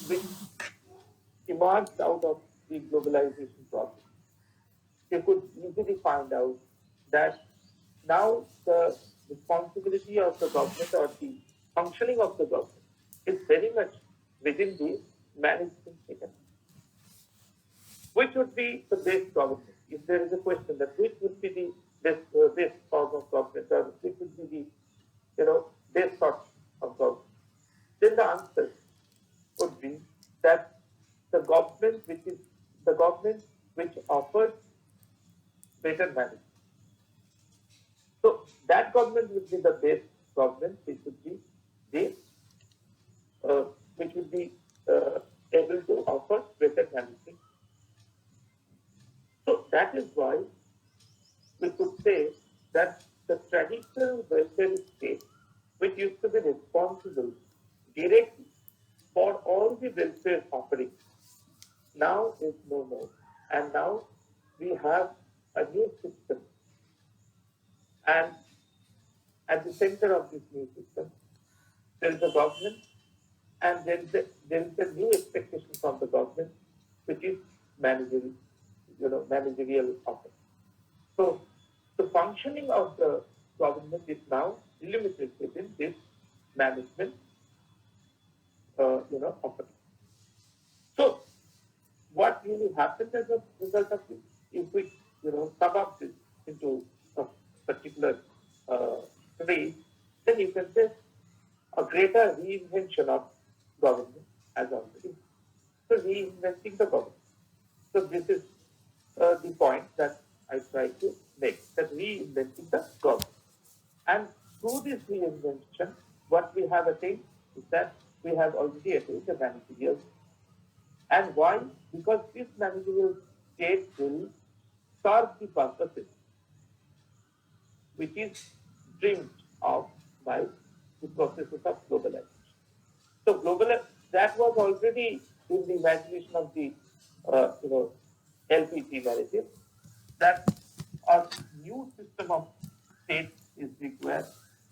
which emerged out of the globalization process, you could easily find out that now the responsibility of the government or the functioning of the government is very much within the management mechanism. Which would be the best government? If there is a question that which would be the best form of government, or which would be the best sort of government, then the answer would be that the government which offers better management. So that government would be the best government, which would be able to offer better management. So that is why we could say that the traditional welfare state, which used to be responsible directly for all the welfare offerings, now is no more. And now we have a new system. And at the center of this new system, there is a government, and there is a new expectation from the government, which is managerial office. So the functioning of the government is now limited within this management office. So what really happens as a result of this, if we sum up this into a particular phrase, then you can say a greater reinvention of government has already. So reinventing the government. So this is the point that I try to make, that reinventing the government. And through this reinvention, what we have attained is that we have already attained the managerial. And why? Because this managerial state will serve the purposes which is dreamed of by the processes of globalization. So that was already in the imagination of the LPG narrative, that a new system of state is required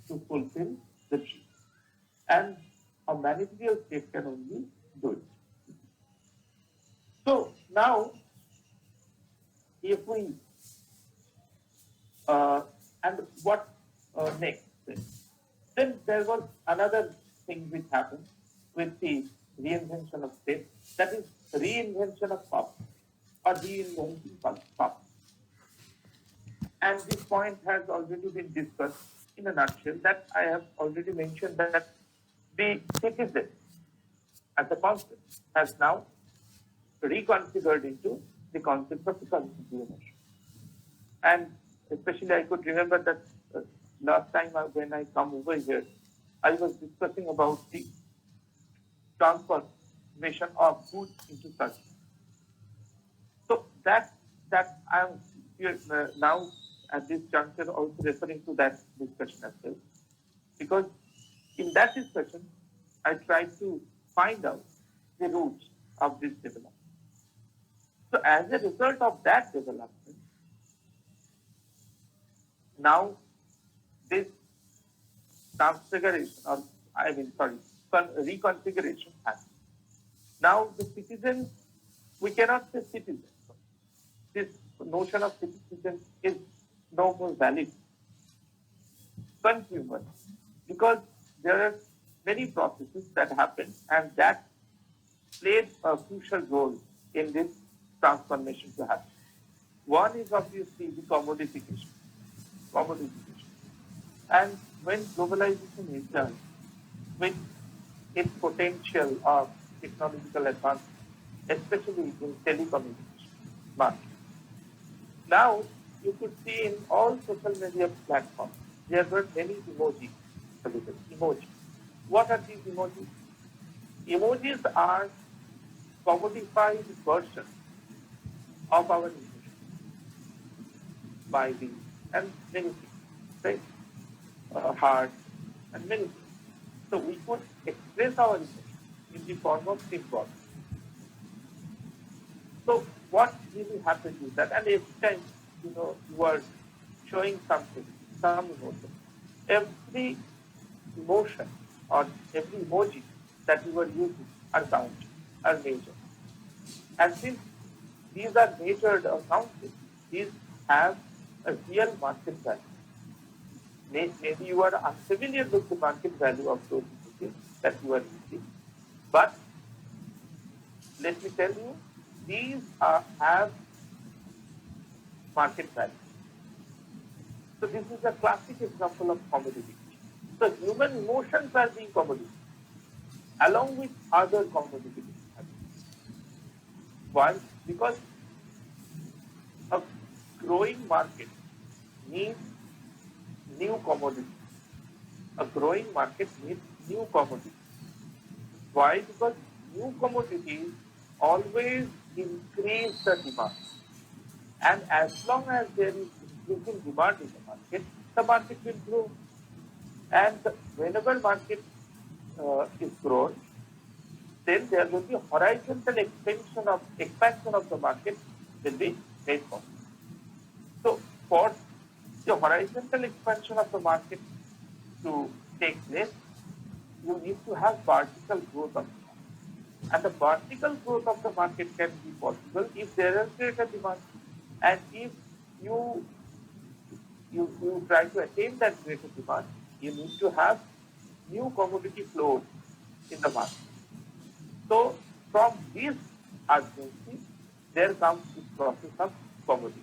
to fulfill the dream. And a managerial state can only do it. So now, if we and what next? Then there was another thing which happened with the reinvention of state, that is reinvention of pop or reinventing pop. And this point has already been discussed in a nutshell, that I have already mentioned that the citizen as a concept has now reconfigured into the concept of economic emotion. And especially I could remember that last time when I come over here, I was discussing about the transformation of goods into service. So that I am here now at this juncture also referring to that discussion as well, because in that discussion I tried to find out the roots of this development. So as a result of that development, now this transfiguration, or reconfiguration happens. Now the citizens, we cannot say citizens. This notion of citizen is no more valid. Consumers, because there are many processes that happen and that played a crucial role in this transformation to happen. One is obviously the commodification. And when globalization entered with its potential of technological advancement, especially in telecommunication market. Now, you could see in all social media platforms, there were many emojis available. Emojis. What are these emojis? Emojis are commodified versions of our emotions by the and many things, right? Heart and many things. So we could express our emotions in the form of symbols. So what really happens is that, and every time you are showing something, some emotion, every emotion or every emoji that you are using are counted, are measured. And since these are measured or counted, these have a real market value. Maybe you are unfamiliar with the market value of those emojis that you are using, but let me tell you, these have market value. So this is a classic example of commodity. So human emotions are being commodity, along with other commodities. Why? Because a growing market needs new commodities. A growing market needs new commodities. Why? Because new commodities always increase the demand. And as long as there is increasing demand in the market will grow. And whenever market is grown, then there will be horizontal expansion of the market will be made possible. So for the horizontal expansion of the market to take place, you need to have vertical growth of the market. And the vertical growth of the market can be possible if there is greater demand. And if you try to attain that greater demand, you need to have new commodity flows in the market. So from this urgency, there comes this process of commodification.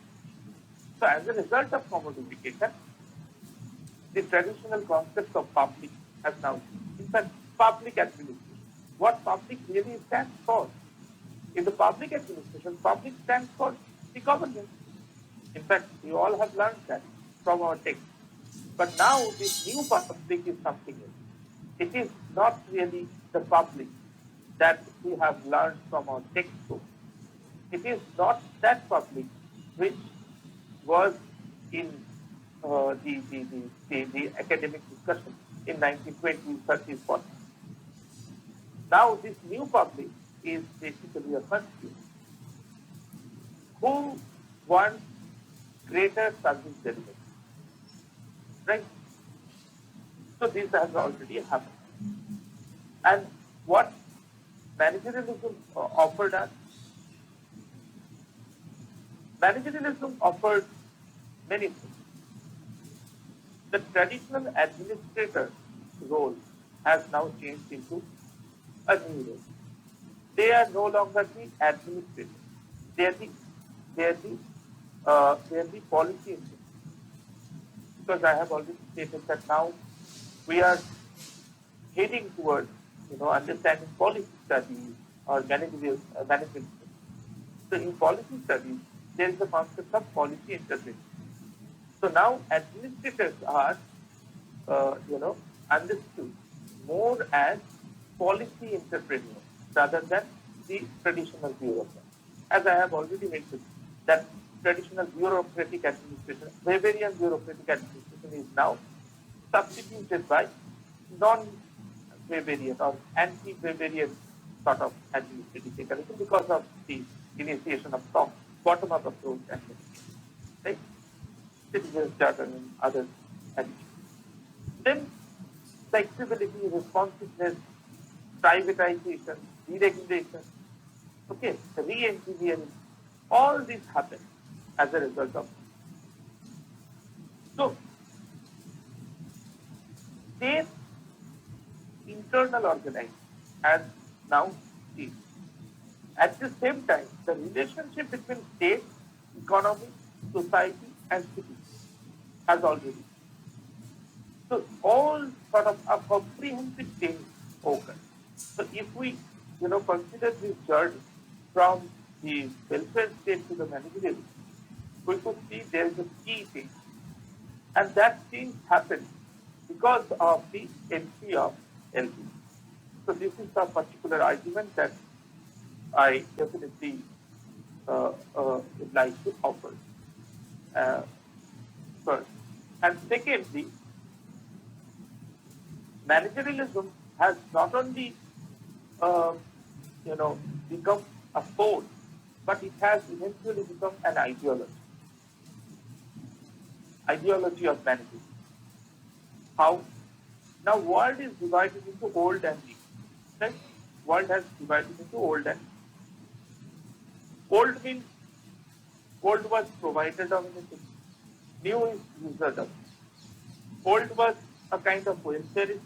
So as a result of commodification, the traditional concept of public has now, in fact, public administration. What public really stands for? In the public administration, public stands for the government. In fact, you all have learned that from our text. But now this new public is something else. It is not really the public that we have learned from our textbook. It is not that public which was in the academic discussion in 1920s, 30s, 40s. Now this new public is basically a consumer who wants greater service delivery. Right? So this has already happened. And what managerialism offered us? Managerialism offered many things. The traditional administrator role has now changed into a new role. They are no longer the administrators. They are the policy engineers. Because I have already stated that now we are heading towards, understanding policy studies or management studies. So in policy studies, there is the concept of policy interpretation. So now administrators are, understood more as policy entrepreneurs rather than the traditional bureaucrat. As I have already mentioned, that traditional bureaucratic administration, Weberian bureaucratic administration is now substituted by non-Weberian or anti-Weberian sort of administrative mechanism because of the initiation of top bottom-up approach and right? Citizens charter and other attitudes. Then flexibility, responsiveness, privatization, deregulation, okay, re-engineering, all this happen as a result of. So, state internal organization has now changed. At the same time, the relationship between state, economy, society, and city has already. So all sort of a comprehensive change occurred. So if we, consider this journey from the welfare state to the managerial, we could see there is a key change. And that change happened because of the entry of LP. So this is a particular argument that I definitely would like to offer first. And secondly, managerialism has not only, become a force, but it has eventually become an ideology. Ideology of management. How? Now, world is divided into old and new. Right? World has divided into old and new. Old means old was provider dominated. New is user dominated. Old was a kind of welfarist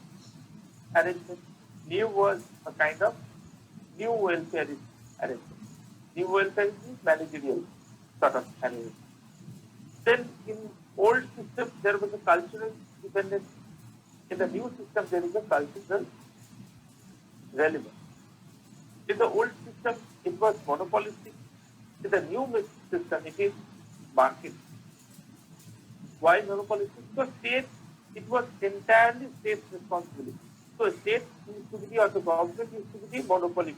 arrangement. New was a kind of new welfarist arrangement. New welfarist means managerial sort of arrangement. Then in old system there was a cultural dependence. In the new system there is a cultural relevance. In the old system it was monopolistic. In the new system it is market. Why monopolistic? Because state, it was entirely state's responsibility. So state used to be, or the government used to be the monopoly.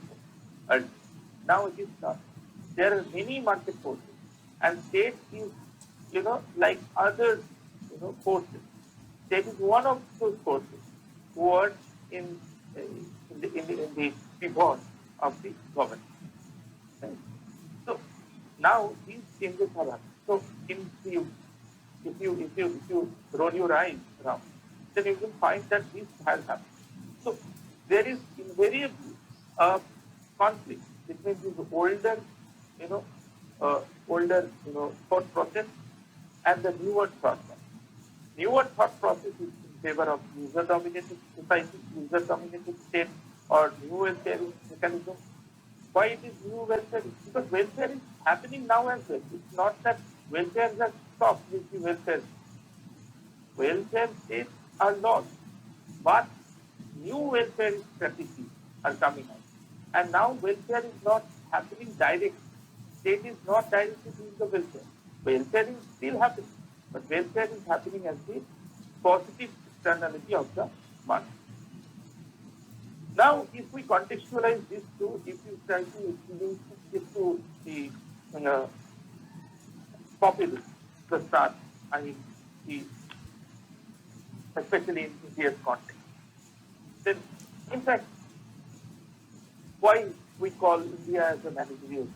And now it is not. There are many market forces. And state is, like other, forces. State is one of those forces who are in the pivot of the government. Right? So now these changes have happened. So if you roll your eyes around, then you will find that this has happened. So there is invariably a conflict between this older, thought process and the newer thought process. Newer thought process is in favor of user-dominated society, user-dominated state, or new welfare mechanism. Why it is new welfare? Because welfare is happening now as well. It's not that welfare has stopped with the welfare. Welfare states are lost, but new welfare strategies are coming out. And now welfare is not happening directly. State is not directly doing the welfare. Welfare is still happening, but welfare is happening as the positive externality of the market. Now, if we contextualize this to, if you try to link it to the populist, the start, especially in India's context, then in fact, why we call India as a managerial?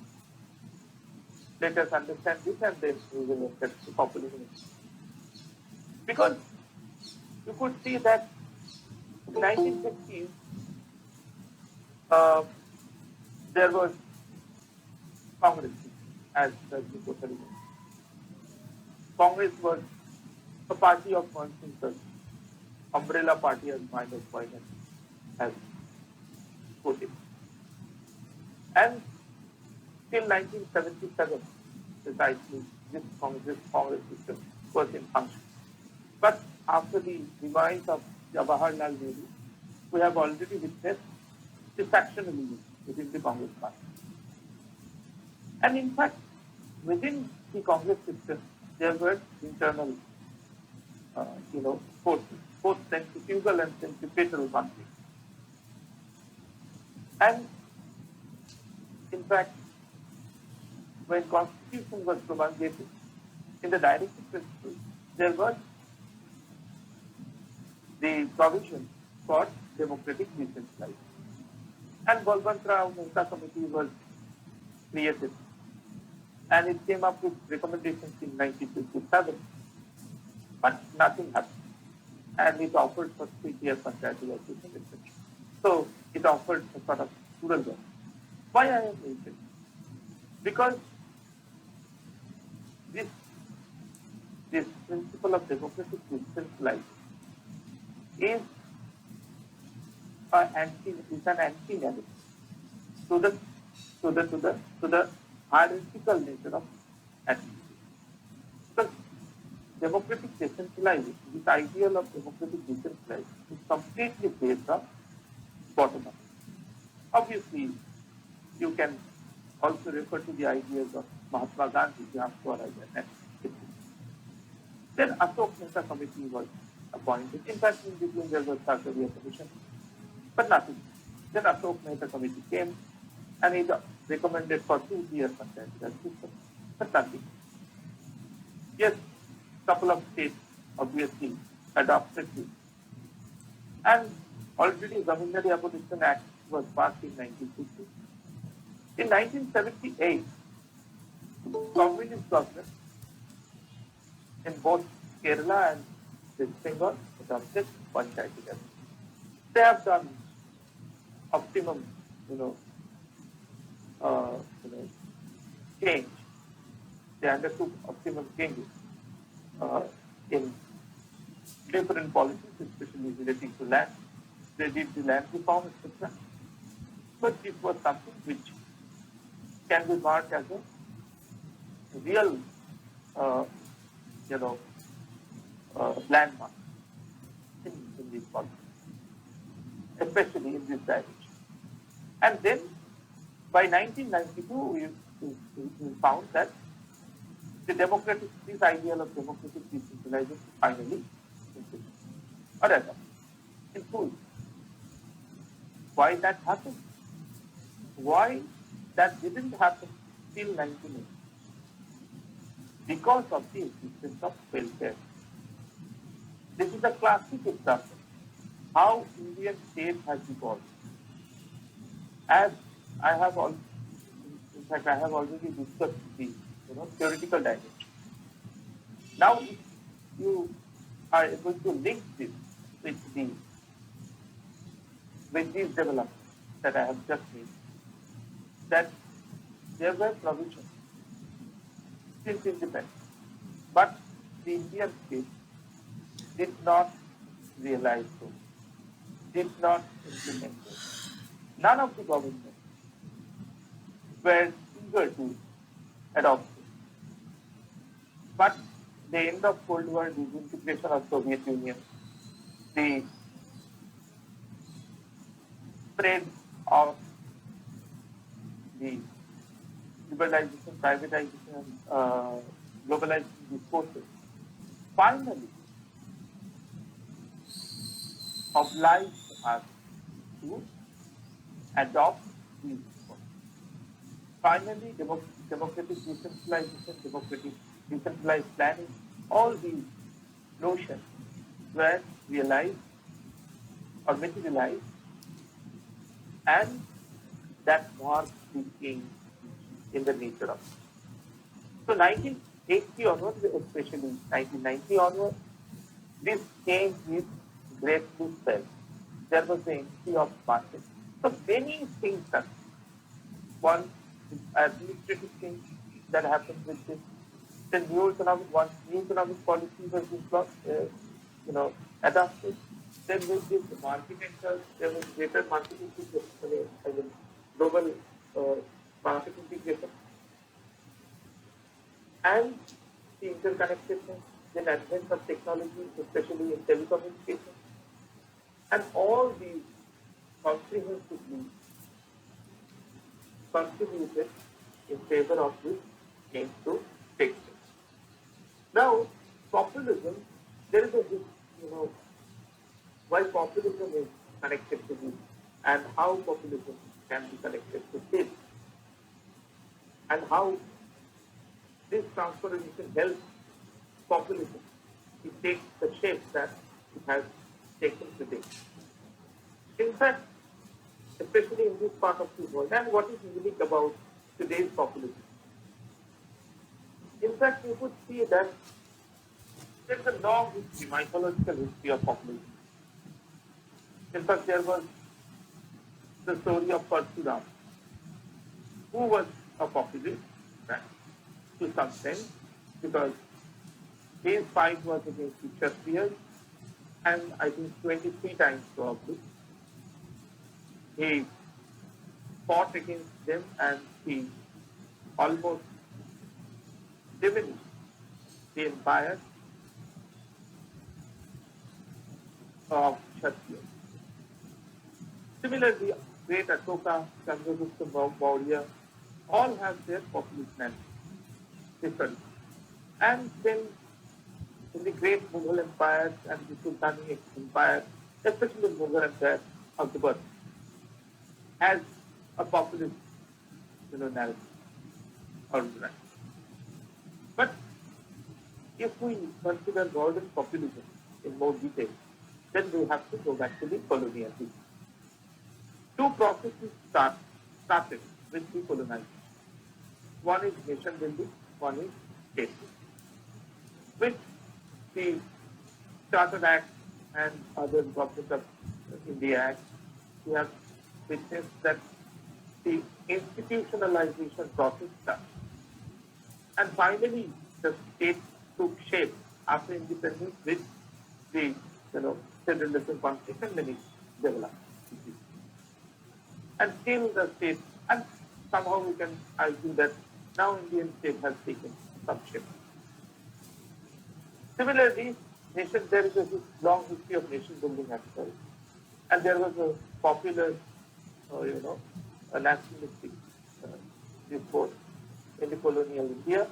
Let us understand this and then we will look at the populism. Because you could see that in 1950s, There was Congress, as before. Congress was a party of consensus, umbrella party, as Minor Poignant has put it. And till 1977, precisely, this Congress system was in function. But after the demise of Jawaharlal Nehru, we have already witnessed the factionalism within the Congress party. And in fact, within the Congress system, there were internal, forces, both centrifugal and centripetal conflicts. And in fact, when Constitution was promulgated, in the directive principles, there was the provision for democratic decentralization. And Balwant Mehta Committee was created, and it came up with recommendations in 1957, but nothing happened. And it offered for 3-tier panchayati, etc. So it offered a sort of rural government. Why I am mentioning? Because this principle of democratic decentralization is an anti-narrative to the hierarchical nature of activity. Because democratic decentralization, this ideal of democratic decentralization is completely based on bottom up. Obviously, you can also refer to the ideas of Mahatma Gandhi, and then Ashok Mehta Committee was appointed. In fact, in between there was Sarkaria Commission, but nothing. Then Ashok Mehta Committee came and it recommended for 2-tier panchayat system, but nothing. Yes, couple of states obviously adopted it. And already Zamindari Abolition Act was passed in 1960. In 1978, communist government in both Kerala and West Bengal adopted panchayati government. They have done optimum, change. They undertook optimum changes in different policies, especially relating to land. They did the land reform, etc. But this was something which can be marked as a real, landmark in these policies, especially in this direction. And then by 1992, we found that this ideal of democratic decentralization finally in full. Why that happened? Why that didn't happen till 1980? Because of the existence of welfare. This is a classic example how Indian state has evolved. As I have already discussed the theoretical dimension. Now, if you are able to link this with these developments that I have just made, that there were provisions since independence, but the Indian state did not realize those, did not implement those. None of the governments were eager to adopt it. But the end of Cold War, disintegration of Soviet Union, the spread of the liberalization, privatization, globalization discourses, finally obliged us to adopt these discourses. Finally, democratic decentralization, decentralized planning, all these notions were realized or materialized, and that marked the change in the nature of it. So 1980 onwards, especially 1990 onwards, this change is greatly felt. There was the entry of market. So many things happened. One is administrative change that happens with this. Then new economic policy was adopted. Then with this there was greater market integration, global market integration, and the interconnectedness, then advent of technology, especially in telecommunications, and all these comprehensively contributed in favor of this change to take place. Now, populism, there is why populism is connected to this and how populism can be connected to this and how this transformation helps populism to take the shape that it has taken today. In fact, especially in this part of the world, and what is unique about today's populism? In fact, you could see that there is a long history, mythological history of populism. In fact, there was the story of Persuram, who was a populist, right, to some sense, because his fight was against the Kshatriyas, and I think 23 times probably. He fought against them and he almost diminished the empire of Kshatriya. Similarly, great Ashoka, Chandragupta Maurya, all have their populist different. And then in the great Mughal empires and the Sultani empire, especially the Mughal empire of the birth, has a populist narrative or right. But if we consider modern populism in more detail, then we have to go back to the colonial history. Two processes started with decolonization. One is nation building, one is state building. With the Charter Act and other Government of India Act, we have witnessed that the institutionalization process started. And finally, the state took shape after independence with the federalism concept and then it developed. And still the state, and somehow we can argue that now Indian state has taken some shape. Similarly, there is a long history of nation building as well. And there was a popular, a nationalistic discourse in the colonial India,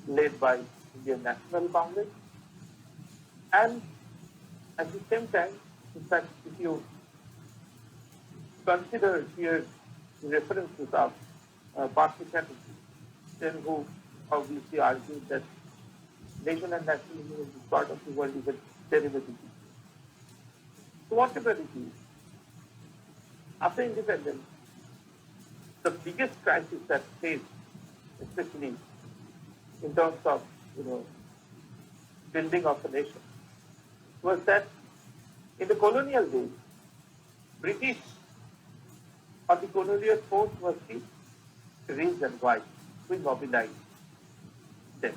led by Indian National Congress. And at the same time, in fact, if you consider here the references of Parsi Chatterjee, then who obviously argued that nation and nationalism in this part of the world is a derivative. So whatever it is, after independence, the biggest crisis that faced, especially in terms of building of a nation, was that in the colonial days, British or the colonial force was the reason why we mobilized them.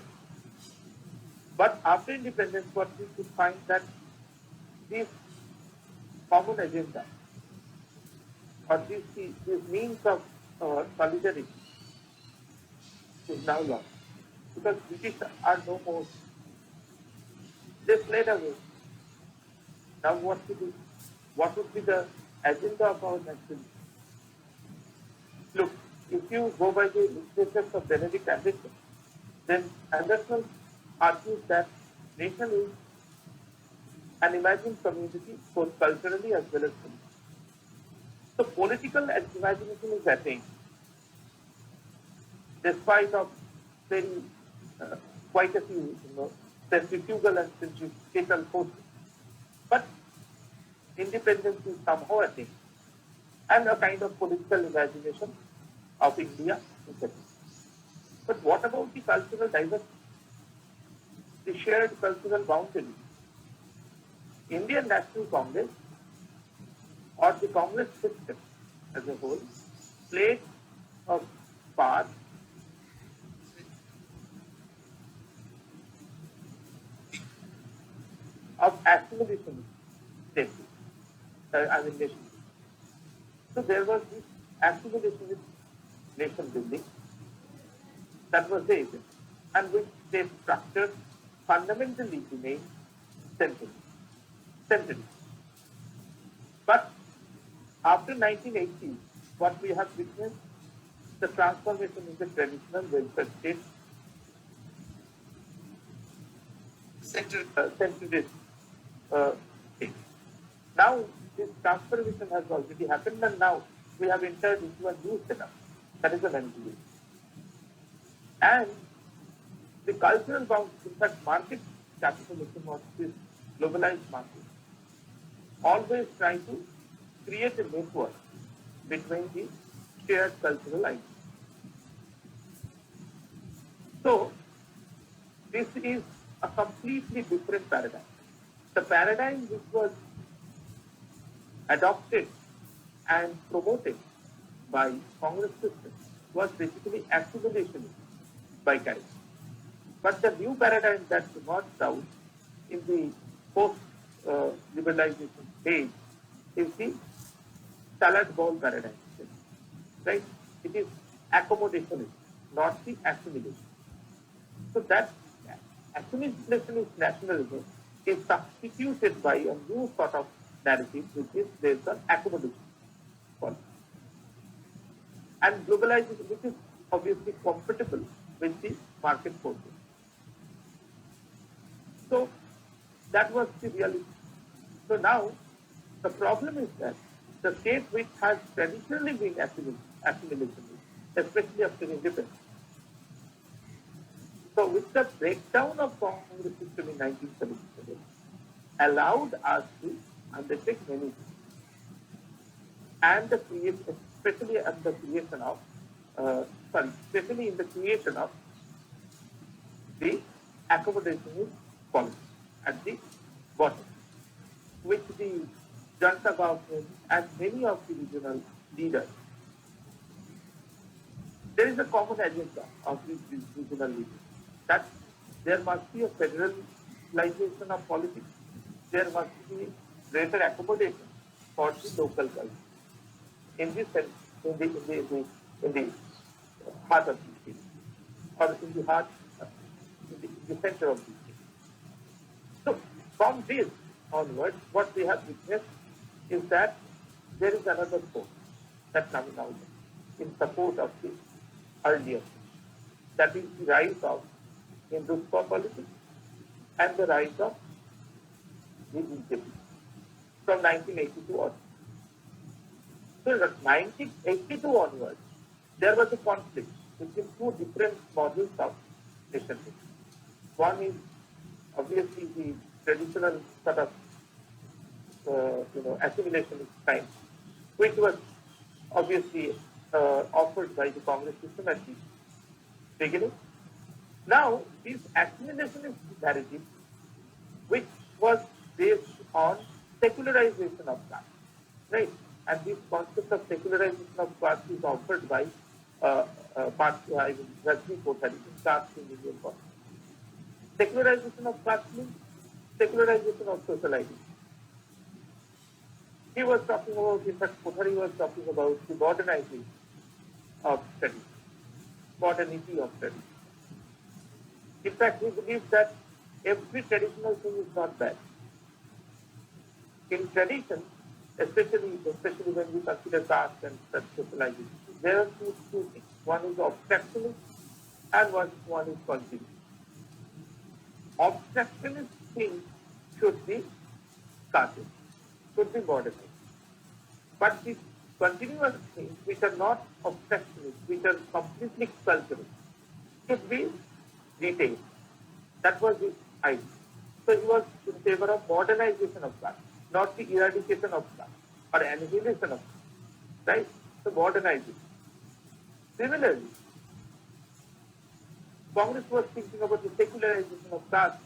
But after independence, what we could find that this common agenda or this means of solidarity is now lost. Because British are no more. They fled away. Now what to do? What would be the agenda of our nationalism? Look, if you go by the literature of Benedict Anderson, then Anderson argues that nation is an imagined community, both culturally as well as politically. So political imagination is attained, despite of very quite a few centrifugal and centrifugal forces. But independence is somehow attained, and a kind of political imagination of India is attained. But what about the cultural diversity? The shared cultural boundary? Indian National Congress or the Congress system as a whole played a part of assimilation status, as in nation. So there was this assimilation with nation building that was the agent, and which state structure fundamentally remained central. central. But after 1980, what we have witnessed, the transformation in the traditional welfare state, centralist state. Now, this transformation has already happened, and now we have entered into a new setup, that is the managerial. And the cultural bounds, in fact, market capitalism of this globalized market, always try to create a network between the shared cultural ideas. So, this is a completely different paradigm. The paradigm which was adopted and promoted by Congress system was basically assimilation by character. But the new paradigm that emerged out in the post-liberalization stage is the salad bowl paradigm, right? It is accommodation, not the assimilation. So that assimilationist nationalism is substituted by a new sort of narrative which is based on accommodation policy. And globalization, which is obviously compatible with the market forces. So that was the reality. So now the problem is that the state which has traditionally been assimilationist, especially after independence. So with the breakdown of Congress system in 1977, allowed us to undertake many things. And the creation, especially in the creation of the accommodation policy at the bottom, which the junta government and many of the regional leaders, there is a common agenda of these regional leaders that there must be a federalization of politics, there must be greater accommodation for the local culture in the heart of the state, or in the heart, in the center of the state. So from this onwards, what we have witnessed is that there is another force that's coming out in support of the earlier. That is the rise of Hindutva politics and the rise of the BJP from 1982 onwards. So from 1982 onwards, there was a conflict between two different models of nation building. One is obviously the traditional sort of assimilationist kind, which was obviously offered by the Congress system at the beginning. Now, this assimilationist narrative, which was based on secularization of caste, right? And this concept of secularization of caste is offered by Rajni Kothari in Caste in Indian Constitution. Secularization of caste means secularization of social ideas. He was talking about, in fact, Kothari was talking about the modernization of studies, modernity of studies. In fact, he believes that every traditional thing is not bad. In tradition, especially when we consider caste and such socialization, there are two things. One is abstractionist and one is continuous. Abstractionist things should be casted, should be modernized. But these continuous things which are not abstractionist, which are completely cultural, should be retained. That was his idea. So he was in favor of modernization of caste, not the eradication of caste or annihilation of caste, right? So modernization. Similarly, Congress was thinking about the secularization of caste,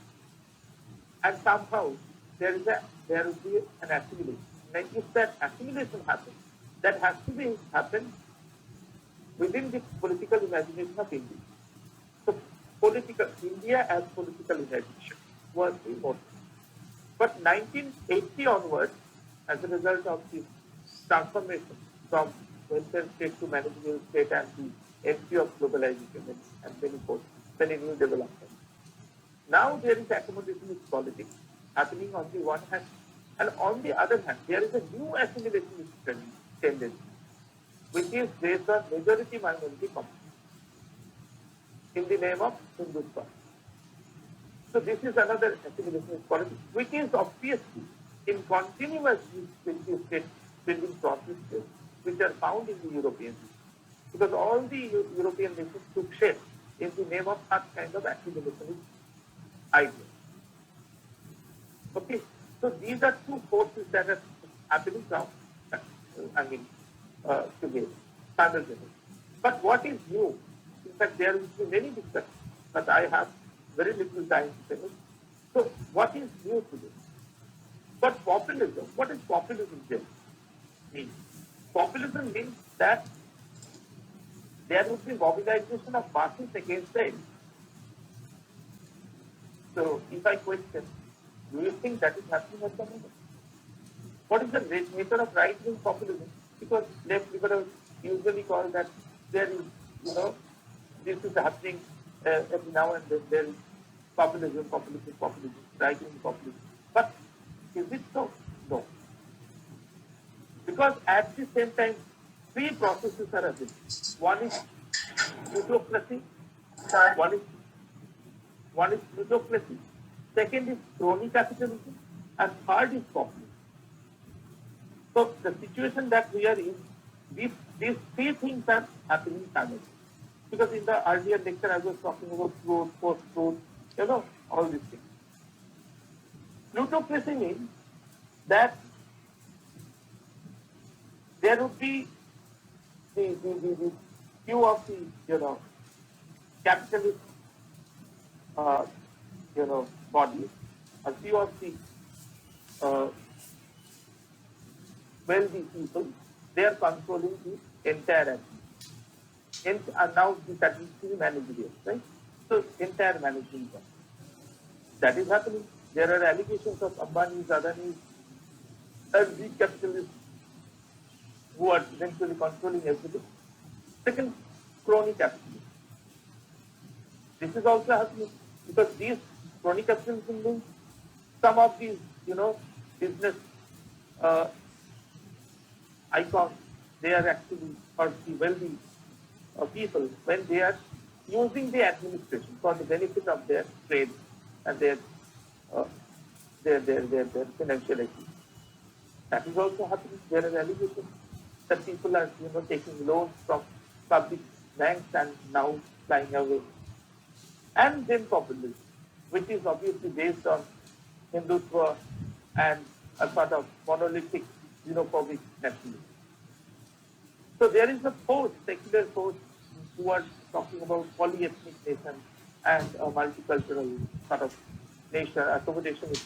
and somehow there will be an assimilation. And if that assimilation happens, that has to be happen within the political imagination of India. So India as political imagination was the motive. But 1980 onwards, as a result of the transformation from welfare state to managerial state and the entry of globalization and many new developments. Now there is accommodationist politics happening on the one hand, and on the other hand, there is a new assimilationist tendency, which is based on majority-minority competition in the name of Hindutva. So this is another assimilationist politics, which is obviously in continuous building processes which are found in the European Union. Because all the European nations took shape in the name of that kind of assimilationist idea. Okay, so these are two forces that are happening now, together, simultaneously. But what is new? In fact, there will be many discussions, but I have very little time to finish. So, what is new today? But populism, what is populism then mean? Populism means that there would be mobilization of masses against the elite. So, if I question, do you think that is happening at the moment? What is the nature of right-wing populism? Because left liberals usually call that there is, this is happening every now and then. There is populism, right-wing populism. But is it so? No. Because at the same time, three processes are available. One is plutocracy, one is plutocracy, second is crony capitalism, and third is populism. So the situation that we are in, these three things are happening simultaneously. Because in the earlier lecture I was talking about truth, post-truth, all these things. Plutocracy means that there would be the few of the capitalist bodies, a few of the wealthy people, they are controlling the entire activity. And now that is the managerial, right? So entire management. That is happening. There are allegations of Ambani's, Adani's, and the capitalists who are eventually controlling everything. Second, crony capitalism. This is also happening because these crony capitalism means some of these, business icons, they are actually, or the wealthy people, when they are using the administration for the benefit of their trade and their financial activity. That is also happening. There are allegations that people are, taking loans from public banks and now flying away. And then populism, which is obviously based on Hindutva and a sort of monolithic, xenophobic nationalism. So there is a force, secular force, who are talking about polyethnic nation and a multicultural sort of nation, accommodationist,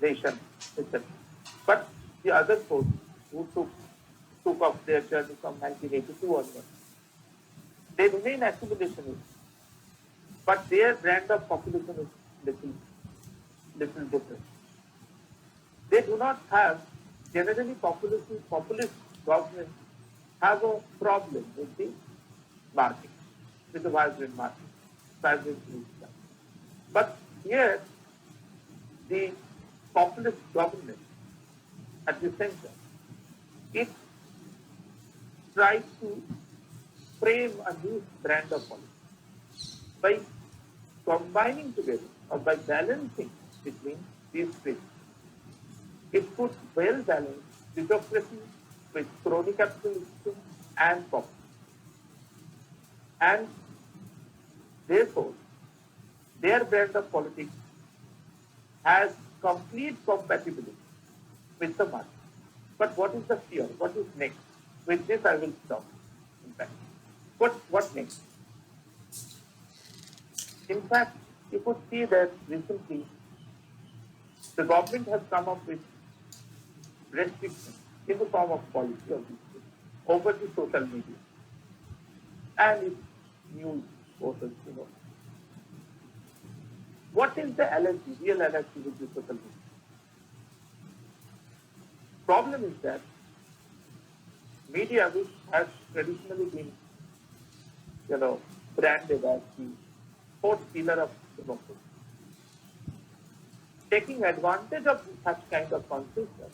nation, etc. But the other force who took up their journey from 1982 onwards, they remain accommodationist, but their brand of populism is little different. They do not have, generally populist governments have a problem with the market, with the vibrant market, vibrant system. But here, the populist government at the center, it tries to frame a new brand of politics by combining together or by balancing between these three. It puts well balanced plutocracy with crony capitalism and populism. And therefore, their brand of politics has complete compatibility with the market. But what is the fear? What is next? With this I will stop. In fact, what next? In fact, you could see that recently the government has come up with restrictions in the form of policy of these things over the social media and its news portals, What is the allergy, real allergy with the social media? Problem is that media, which has traditionally been, branded as the fourth pillar of democracy, taking advantage of such kind of consciousness,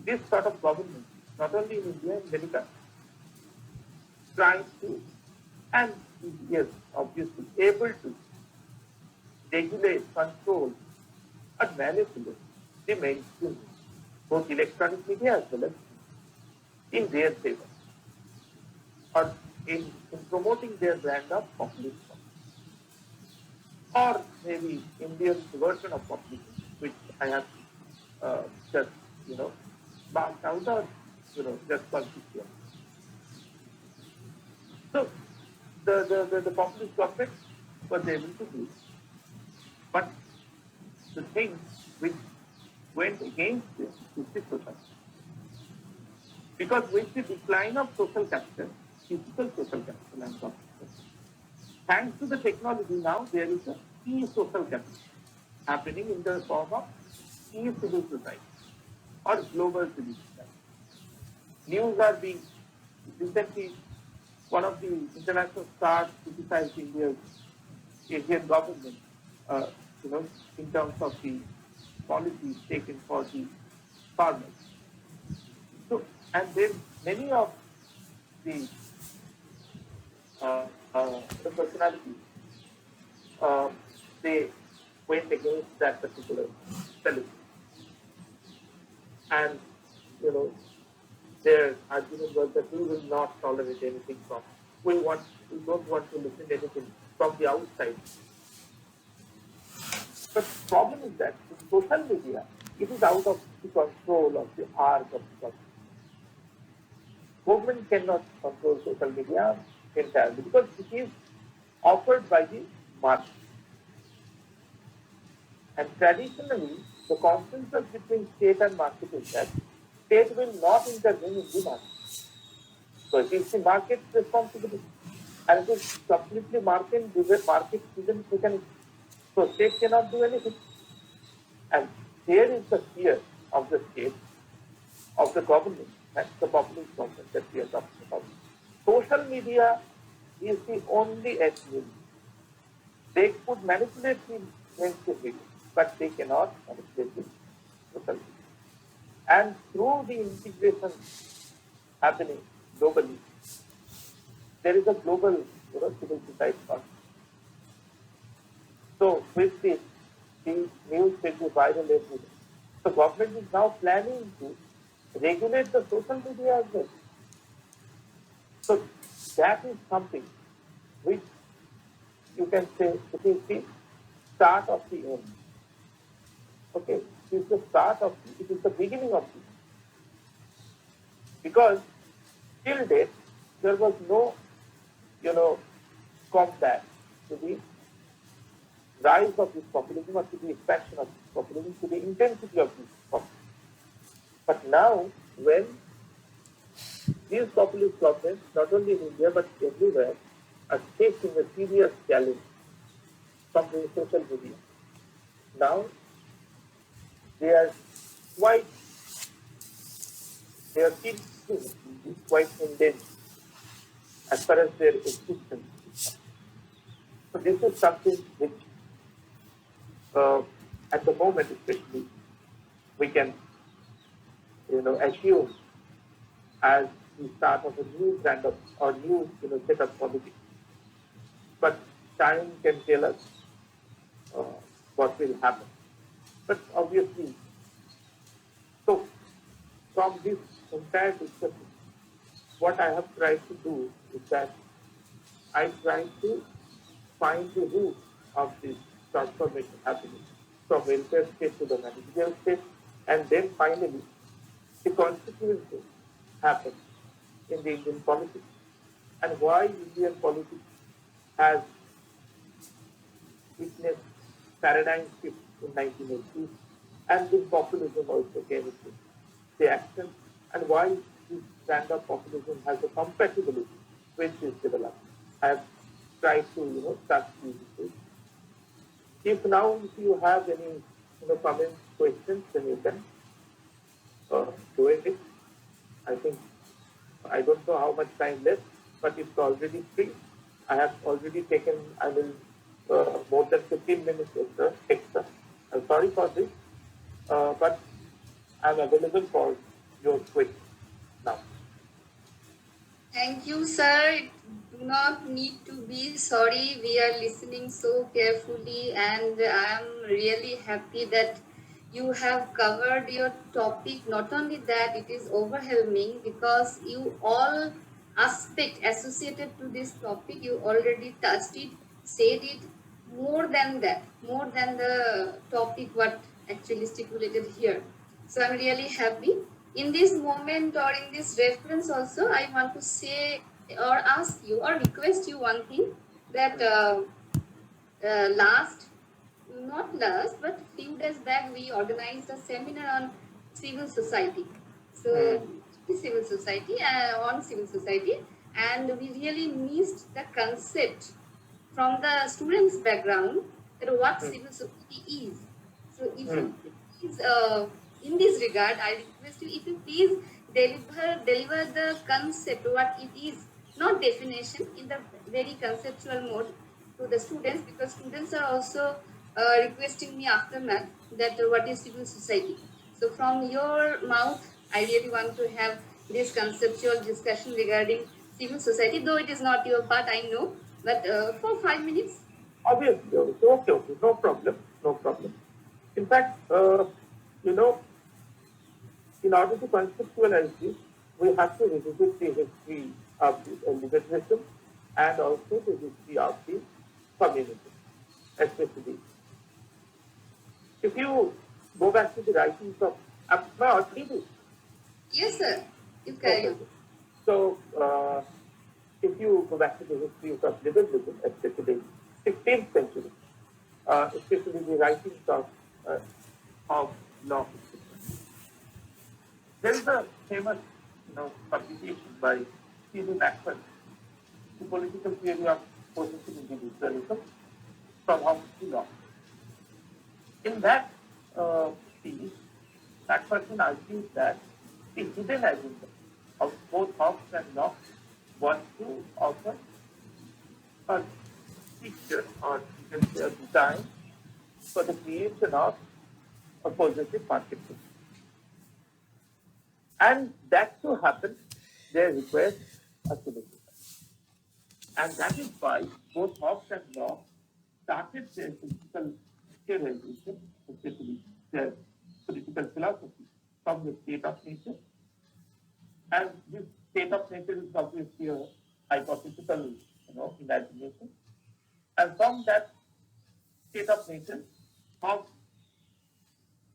this sort of government, not only in India, in many countries, trying to, and yes, obviously, able to regulate, control, and manipulate the mainstream, both electronic media as well as in their favor, or in promoting their brand of populism, or maybe Indian version of populism, which I have just, marked out or, just for this year. So the populist government was able to do it. But the thing which went against this is the social. Because with the decline of social capital, physical social capital and social capital, thanks to the technology now, there is a e-social capital happening in the form of e-civil society or global civil society. News are being, recently, one of the international stars criticized Indian government, uh, in terms of the policies taken for the farmers. So, and then many of the the personalities, uh, they went against that particular policy, and you know their argument was that we will not tolerate anything from. We don't want to listen to anything from the outside. But the problem is that in social media, it is out of the control of the arc of the government. Government cannot control social media entirely because it is offered by the market. And traditionally, the consensus between state and market is that state will not intervene in the market. So it is the market's responsibility. And it is completely market-driven mechanism. So state cannot do anything. And there is the fear of the state, of the government, and the populist government that we are talking about. Social media is the only avenue. They could manipulate the mainstream media, but they cannot manipulate the social media. And through the integration happening globally, there is a global civil society concept. So with this, the news will be viral everywhere. The government is now planning to regulate the social media as well. So that is something which you can say it is the start of the end. Okay, it is the start of it is the beginning of this. Because till date there was no, combat to the rise of this populism or to the expansion of this populism, to the intensity of this populism. But now, when these populist governments, not only in India but everywhere, are facing a serious challenge from the social media, now they are quite, their thinking is quite in danger as far as their existence is concerned. So this is something which, at the moment especially, we can, assume as the start of a new kind of or new, set of politics. But time can tell us uh, what will happen. But obviously, so from this entire discussion, what I have tried to do is that I try to find the root of this transformation happening from welfare state to the managerial state, and then finally the consequences happen in the Indian politics, and why Indian politics has witnessed paradigm shift in 1980s, and then populism also came into. the actions, and why this brand of populism has a compatibility with this development. I have tried to, touch these issues. If you have any, comments, questions, then you can do it. I think, I don't know how much time left, but it's already free. I have already taken, more than 15 minutes extra. I'm sorry for this, but I'm available for your questions now. Thank you, sir. Do not need to be sorry. We are listening so carefully, and I'm really happy that you have covered your topic. Not only that, it is overwhelming because you all aspect associated to this topic, you already touched it, said it. More than that, more than the topic what actually stipulated here. So I'm really happy. In this moment or in this reference also, I want to say or ask you or request you one thing, that last, not last, but few days back we organized a seminar on civil society. So civil society, on civil society, and we really missed the concept from the students' background that what civil society is. So if you please, in this regard, I request you, if you please deliver the concept what it is, not definition, in the very conceptual mode to the students, because students are also requesting me after math that what is civil society. So from your mouth, I really want to have this conceptual discussion regarding civil society, though it is not your part, I know, but for 5 minutes. Obviously, okay, no problem, no problem. In fact, in order to conceptualize this, we have to revisit the history of the liberalism and also the history of the communism, especially. If you go back to the writings of, am I audible? Yes, sir. You carry Okay. on. So, if you go back to the history of liberalism, especially 16th century, especially the writings of Locke, there is a famous, publication by C.V. Maxwell, The Political Theory of Positive Individualism, from Hobbes to Locke. In that piece, that person argues that the hidden agenda of both Hobbes and Locke was to offer a picture, or you can say a design, for the creation of a positive marketplace. And that to happen, they require a solution. And that is why both Hobbes and Locke started their political theorization, especially their political philosophy, from the state of nature. And this state of nature is obviously a hypothetical, imagination. And from that state of nature, Hobbes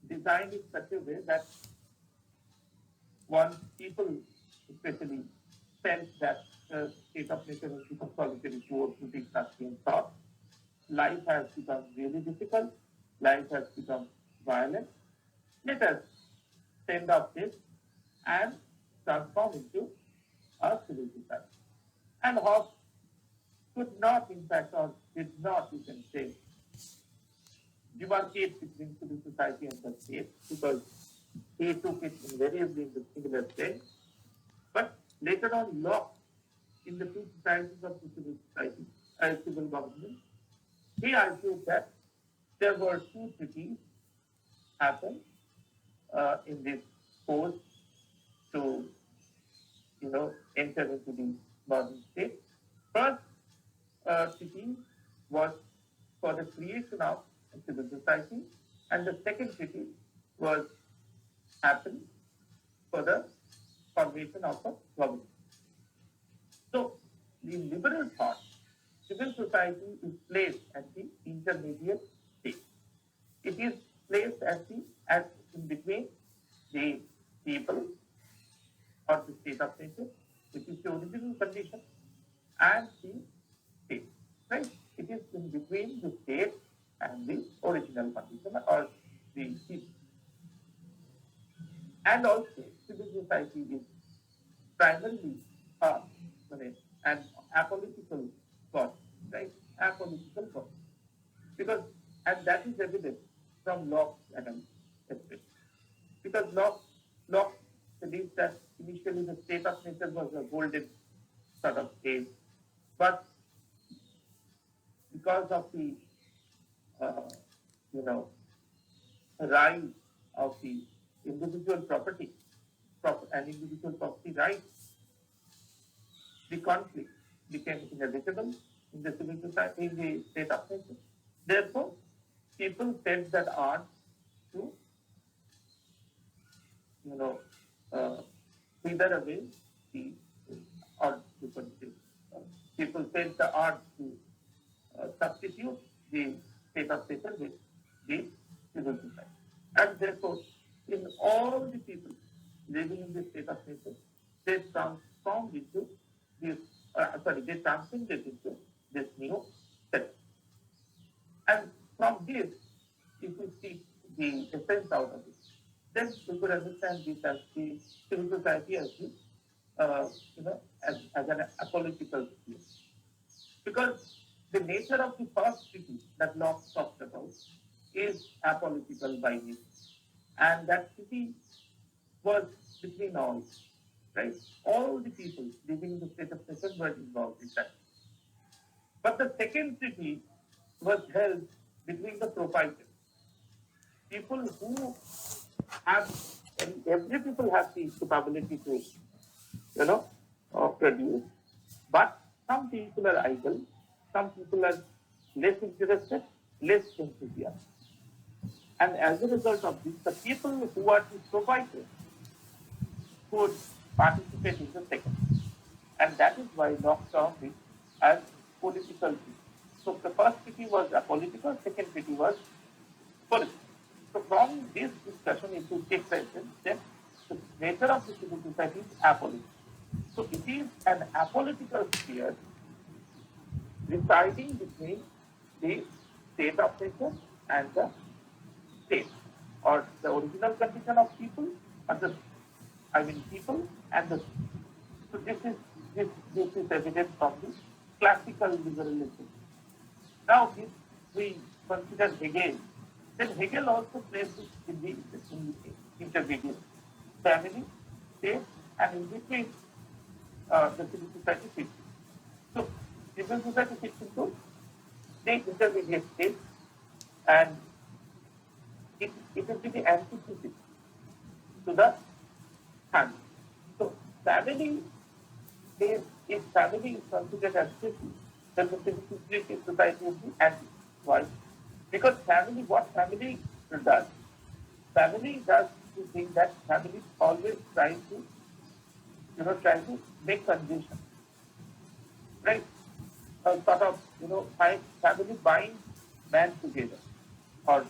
designed it such a way that once people, especially, felt that the state of nature has become solitary, poor, putting nasty and thought, life has become really difficult, life has become violent, let us send off this and transform into a civil society. And Hobbes could not, in fact, or did not, you can say, demarcate between civil society and the state, because he took it invariably in the singular sense. But later on, Locke, in the two societies of the civil society, civil government, he argued that there were two treaties happen in this course to, enter into the modern state. First treaty was for the creation of a civil society, and the second treaty was happened for the formation of a government. So, the liberal thought, civil society is placed at the intermediate stage. It is placed as in between the people or the state of nature, which is the original condition, and the state. Right? It is in between the state and the original condition or the people. And also, civil society is primarily uh, an apolitical cause, right? Apolitical cause. Because, and that is evident from Locke's analysis. Because Locke believes that initially the state of nature was a golden sort of age, but because of the uh, you know rise of the individual property, and individual property rights, the conflict became inevitable in the civil society, in the state of nature. Therefore, people felt that art to, you know, uh, wither away the, or you could say, people felt the art to substitute the state of nature with the civil society. And therefore, in all the people living in the state of nature, they transformed into this, they transcended into this new self. And from this, if we see the essence out of it, then we could understand this as the civil society as the, as an apolitical sphere. Because the nature of the first treaty that Locke talked about is apolitical by nature. And that treaty was between all, right? All the people living in the state of nature were involved in that. But the second treaty was held between the proprietors, people who have, and every people has the capability to, produce, but some people are idle, some people are less interested, less enthusiastic. And as a result of this, the people who are the proprietors could participate in the second. And that is why Locke termed it as political treaty. So the first treaty was a political, second treaty was political. So from this discussion, if you take the essence, then the nature of the civil society is apolitical. So it is an apolitical sphere residing between the state of nature and the state, or the original condition of people, or the, people and the state. So this is evident from the classical liberalism. Now, if we consider Hegel, then Hegel also places in the intermediate family, state, and in between the civil society fits. So, civil society fits into the intermediate state, and it will be the antithesis to the family. So, family is, if family is considered as city, then the civil society will be anti. Why? Because family, what family does? Family does the thing that family always trying to, trying to make conditions, right? Sort of, family binds man together, or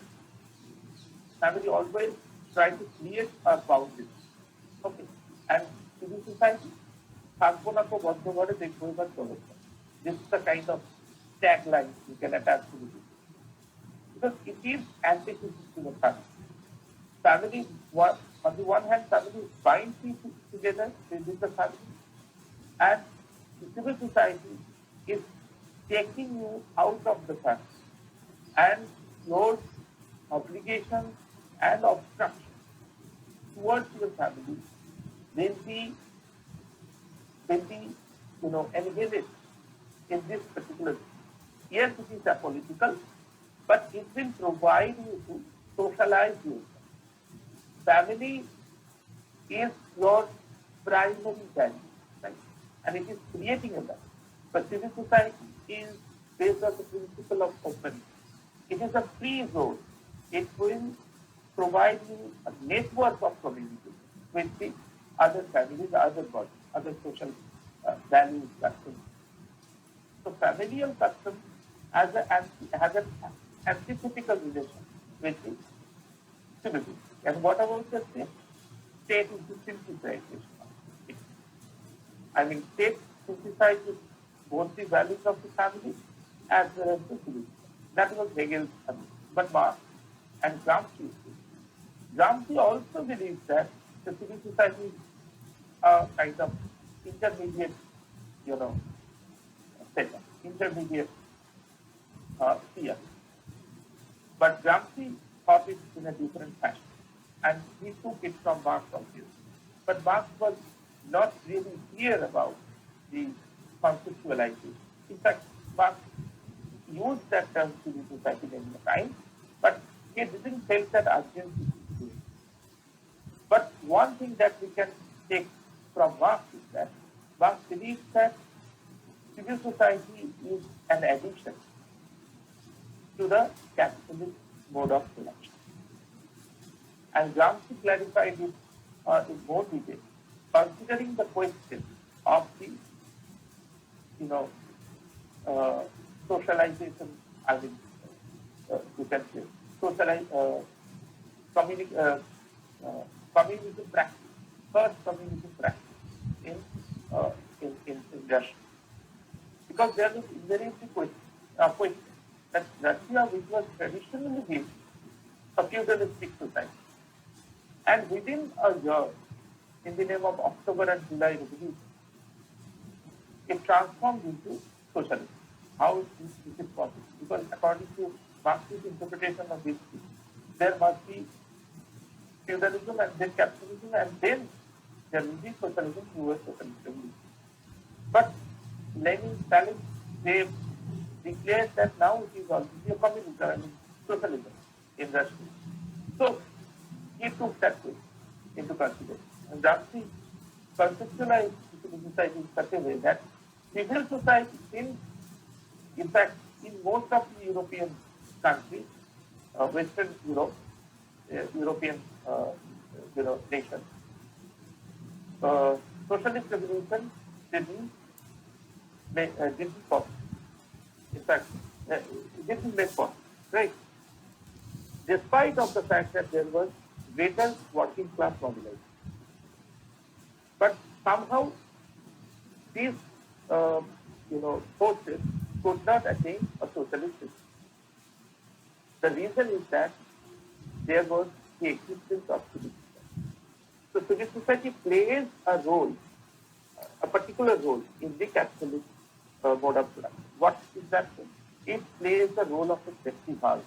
family always try to create a boundary. Okay, and civil society, থাকবো না তো বদ্ধ ঘরে দেখবো এবার চলছে. This is the kind of tagline you can attach to the city. Because it is antithesis to the family. Family, on the one hand, family binds people together within the family, and the civil society is taking you out of the family, and your obligations and obstructions towards your family will be annihilated in this particular. Yes, it is apolitical, but it will provide you to socialize yourself. Family is your primary value, right? And it is creating a value. But civil society is based on the principle of openness. It is a free zone. It will provide you a network of communication with the other families, other bodies, other social values, customs. So familial custom has an antithetical relation with the civil society. And what about the state? State is the synthesization of it. State synthesizes both the values of the family as well as the civil society. That was Hegel's but Marx and Gramsci also believes that the civil society are kind of intermediate, setup, intermediate sphere. But Gramsci thought it in a different fashion, and he took it from Marx obviously. But Marx was not really clear about the conceptualization. In fact, Marx used that term civil society many times, but he didn't feel that urgency to do it. But one thing that we can take from Marx is that Marx believes that civil society is an addition to the capitalist mode of production. And Gramsci clarified it in more detail, considering the question of the, socialization, I mean, you can say, communism practice, first communism practice in Russia. Because there is inherently question that Russia, which was traditionally a feudalistic society, and within a year, in the name of October and July Revolution, it transformed into socialism. How is this possible? Because according to Marxist interpretation of this, there must be feudalism and then capitalism, and then there will be socialism through a socialist revolution. But Lenin, Stalin, they declared that now it is already a communism, I mean socialism in Russia. So he took that way into consideration. And Gramsci conceptualized civil society in such a way that civil society, in fact, in most of the European countries, Western Europe, European nations, socialist revolution didn't possible. In fact, it didn't make possible, right? Despite of the fact that there was greater working class mobilization. But somehow these forces could not attain a socialist system. The reason is that there was the existence of civil society. So civil society plays a role, a particular role in the capitalist mode of production. What is that? It plays the role of a safety valve,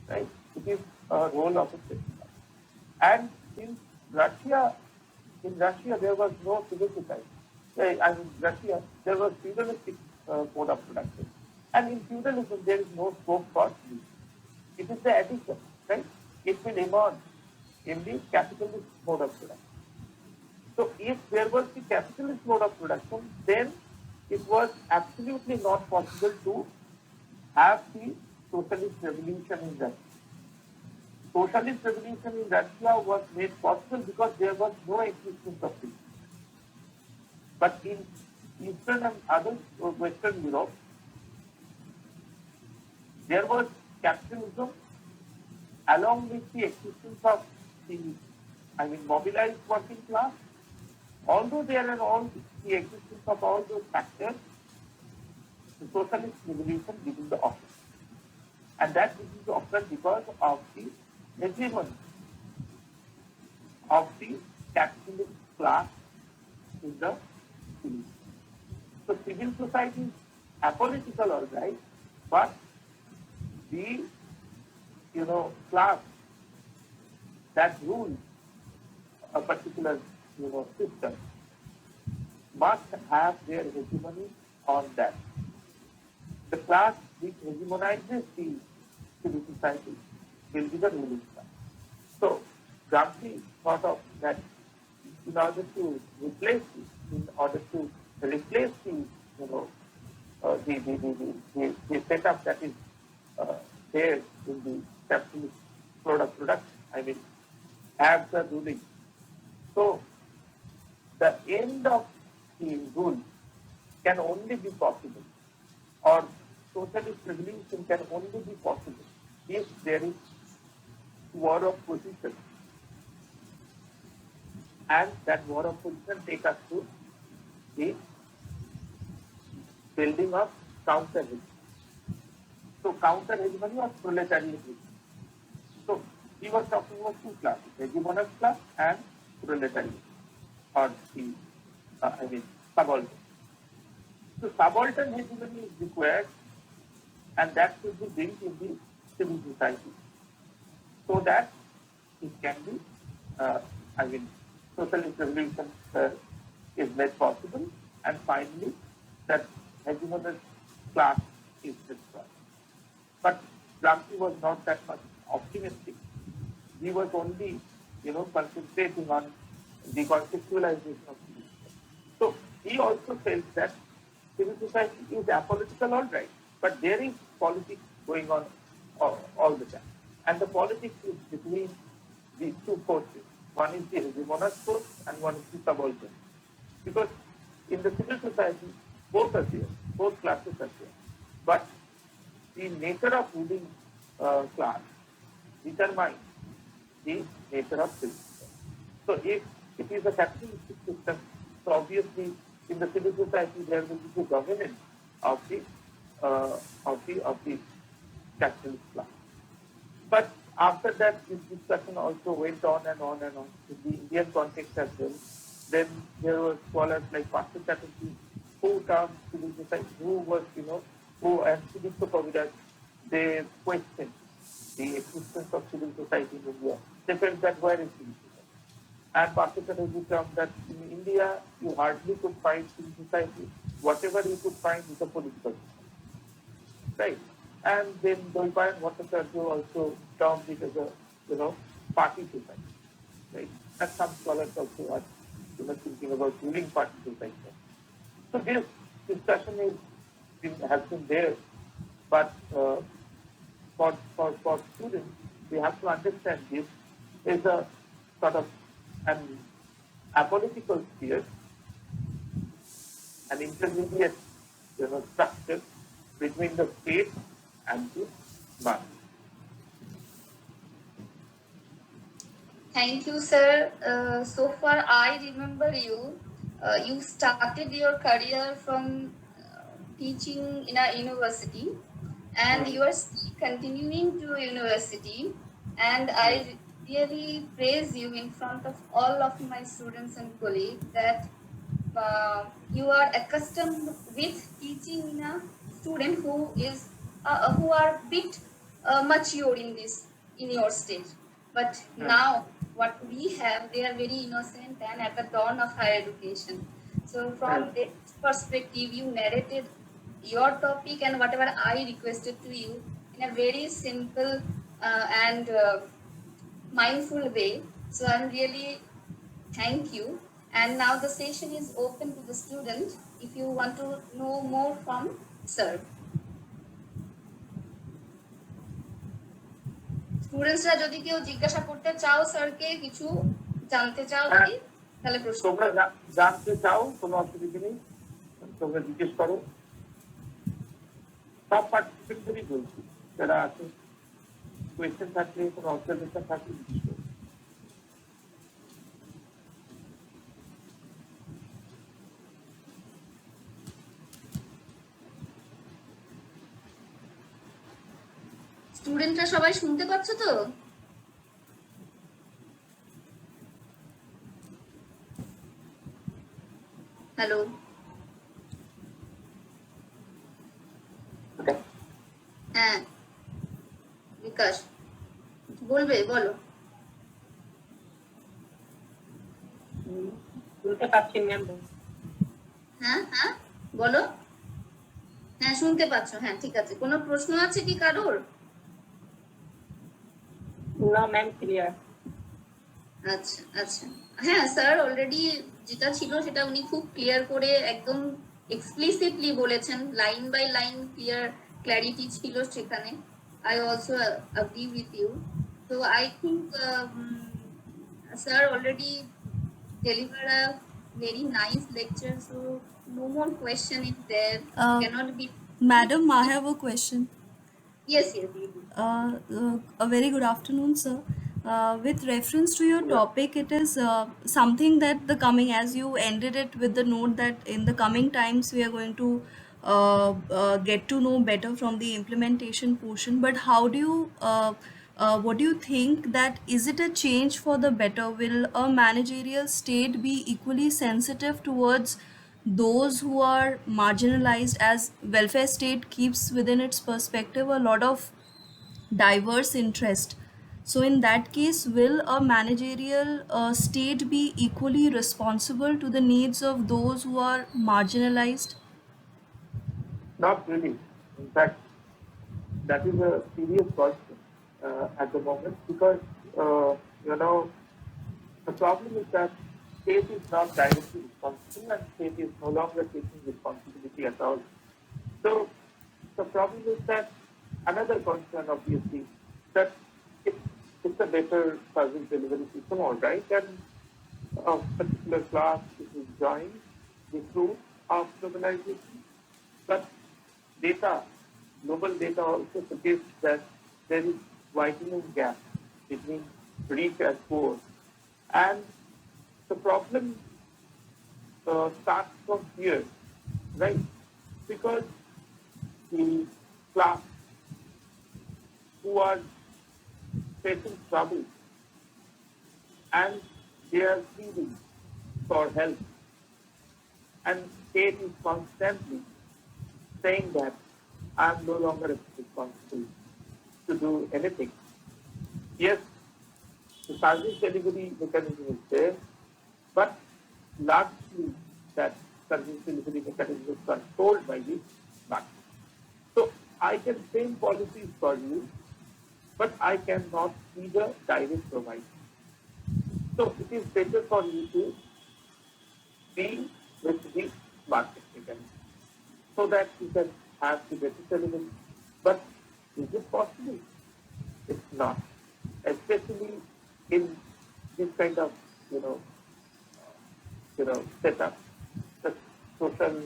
right? It is a role of a safety valve. And in Russia there was no civil society. I mean, Russia, there was feudalistic mode of production. And in feudalism, there is no scope for use. It is the addition, right? It will emerge in the capitalist mode of production. So if there was the capitalist mode of production, then it was absolutely not possible to have the socialist revolution in Russia. Socialist revolution in Russia was made possible because there was no existence of it. But in Eastern and other Western Europe, there was capitalism along with the existence of the, mobilized working class. Although there are all the existence of all those factors, the socialist revolution didn't occur. And that didn't occur because of the hegemony of the capitalist class in the civil. So civil society is apolitical, all right, but the class that rules a particular system must have their hegemony on that. The class which hegemonizes the civil society will be the ruling class. So Gramsci thought of that in order to replace the setup that is there in the capitalist production, have the ruling. So the end of the rule can only be possible, or socialist revolution can only be possible if there is war of position, and that war of position take us to the building of counter hegemony. So counter hegemony or proletariat. So He was talking about two classes, hegemonous class and proletariat, or the, subaltern. So subaltern hegemony is required, and that should be built in the civil society so that it can be, uh, I mean, socialist revolution is made possible, and finally, that hegemonous class is destroyed. But Gramsci was not that much optimistic. He was only, concentrating on the conceptualization of civil society. So he also felt that civil society is apolitical, all right, but there is politics going on all the time. And the politics is between these two forces. One is the hegemonous force and one is the subaltern. Because in the civil society, both are there, both classes are there. But the nature of ruling class determines the nature of civil society. So if it is a capitalistic system, so obviously in the civil society there will be the dominance of the capitalist class. But after that, this discussion also went on and on and on in the Indian context as well. Then there were scholars like Pastor Chatterjee who termed civil society, who was, who and Sudipto Kaviraj, they questioned the existence of civil society in India. They felt that where is civil society? And Pastor Chatterjee termed that in India you hardly could find civil society. Whatever you could find is a political society. Right? And then Dolpa and Bhattacharya also termed it as a, party society. Right? And some scholars also are, thinking about ruling party society. So this discussion has been there, but for students, we have to understand this is a sort of an apolitical sphere, an intermediate, structure between the state and the mass. Thank you, sir. So far, I remember you. You started your career from teaching in a university, and you are still continuing to university. And I really praise you in front of all of my students and colleagues that you are accustomed with teaching in a student who are bit mature in your stage. But now what we have, they are very innocent and at the dawn of higher education. So from this perspective, you narrated your topic and whatever I requested to you in a very simple and mindful way. So I'm really thank you. And now the session is open to the student if you want to know more from sir. স্টুডেন্টসরা যদি কেউ জিজ্ঞাসা করতে চাও স্যারকে কিছু জানতে চাও যদি তাহলে প্রশ্ন তোমরা জানতে চাও, কোনো অসুবিধা নেই, তোমরা জিজ্ঞেস করো। সব পার্টিসিপেন্টদেরই বলছি, যারা আছে কোয়েশ্চেন থাকলে, কোনো অবজারভেশন থাকলে জিজ্ঞেস করো। স্টুডেন্টরা সবাই শুনতে পাচ্ছ তো? হ্যালো, হ্যাঁ বিকাশ বলবে, বলো। শুনতে পাচ্ছি ম্যাম। হ্যাঁ হ্যাঁ বলো। হ্যাঁ শুনতে পাচ্ছ, হ্যাঁ ঠিক আছে। কোনো প্রশ্ন আছে কি কারোর? না ম্যাম, ক্লিয়ার। আচ্ছা আচ্ছা, হ্যাঁ স্যার অলরেডি যেটা ছিল সেটা উনি খুব ক্লিয়ার করে একদম এক্সপ্লিসিটলি বলেছেন, লাইন বাই লাইন ক্ল্যারিটি ছিল সেখানে। I also agree with you. So I think sir already delivered a very nice lecture. So no more question if there cannot be. Madam, I have a question. Yes, yes, you do. A very good afternoon, sir. With reference to your topic, it is something that the coming, as you ended it with the note that in the coming times we are going to get to know better from the implementation portion. But how do you what do you think that is it a change for the better? Will a managerial state be equally sensitive towards those who are marginalized, as welfare state keeps within its perspective a lot of diverse interest? So in that case, will a managerial state be equally responsible to the needs of those who are marginalized? Not really. In fact, that is a serious question at the moment because, you know, the problem is that state is not directly responsible and state is no longer taking responsibility at all. So the problem is that another concern, obviously, that if it's a better service delivery system, all right, then a particular class is enjoying the fruit of globalization. But data, global data also suggests that there is widening gap between rich and poor. And the problem starts from here, right? Because the class who are facing trouble and they are pleading for help, and state is constantly saying that I'm no longer responsible to do anything. Yes, the service delivery mechanism is there, but largely that service delivery mechanism is controlled by the market. So I can frame policies for you, but I cannot be the direct provider. So it is better for you to be with the market mechanism so that you can have the better element. But is it possible? It's not. Especially in this kind of, setup, the social,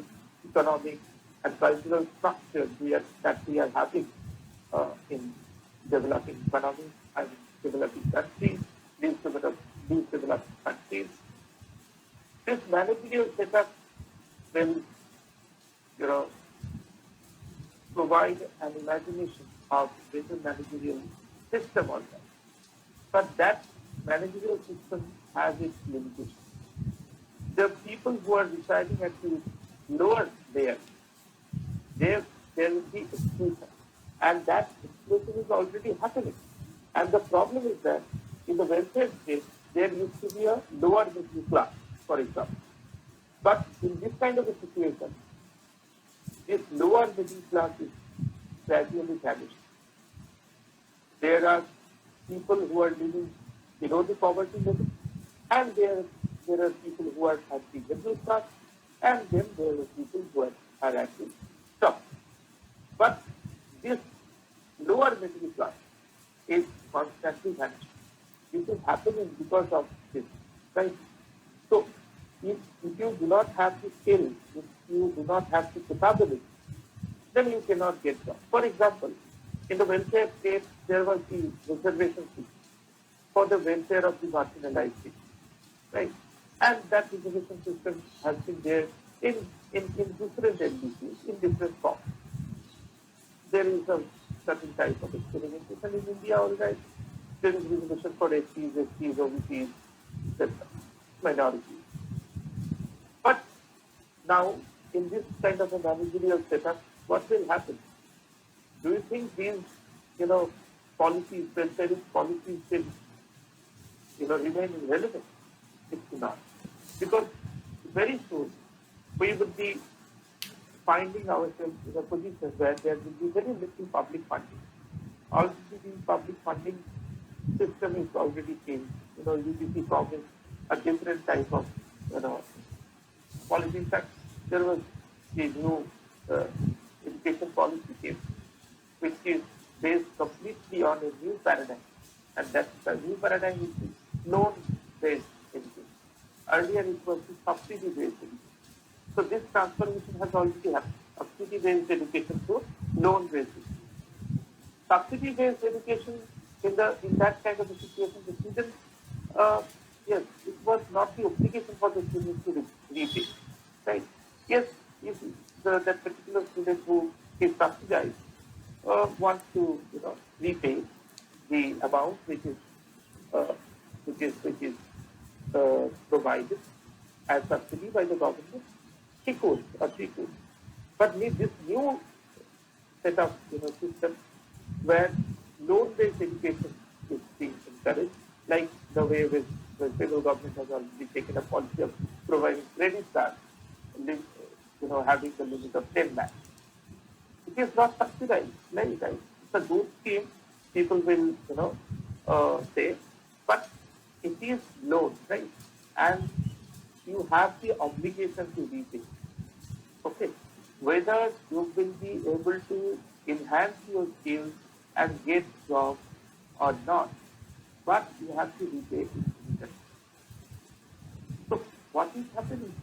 economic, and cultural structure that we are having in developing economies and developing countries, these developed countries. This managerial setup will, you know, provide an imagination of better managerial system on that. But that managerial system has its limitations. The people who are residing at the lower layer, there will be exclusion. And that exclusion is already happening. And the problem is that in the welfare state, there used to be a lower middle class, for example. But in this kind of a situation, this lower middle class is gradually vanishing. There are people who are living below the poverty level, and there are people who are at the middle class, and then there are people who are at the top. But this lower middle class is constantly vanishing. This is happening because of this, right? So, if you do not have the skill, if you do not have the capability, then you cannot get jobs. For example, in the welfare state, there was the reservation system for the welfare of the marginalized people, right? And that reservation system has been there in different NBCs, in different forms. There is a certain type of experimentation in India, all right. There is reservation for STs, OBCs, etc., minorities. But now, in this kind of a managerial setup, what will happen? Do you think these, policies, welfare policies will, remain relevant? It's not. Because very soon, we would be finding ourselves in a position where there will be very little public funding. Already the public funding system is already changed. UGC promised a different type of, policy. In fact, there was a new education policy came, which is based completely on a new paradigm. And that the new paradigm is the loan-based education. Earlier it was the subsidy-based education. So this transformation has already happened. Subsidy-based education to loan-based education. Subsidy-based education in that kind of a situation, the students, yes, it was not the obligation for the students to repay, right? Yes, if that particular student who is subsidized wants to, repay, the amount which is provided as subsidy by the government, three course. But with this new set of system where loan-based education is being encouraged, like the way with the federal government has already taken a policy of providing credit cards, having the limit of 10 lakhs. It is not subsidized, right? It's a good scheme, people will, say, but it is loan, right? And you have the obligation to repay. Okay, whether you will be able to enhance your skills and get job or not, but you have to repay it. So what is happening,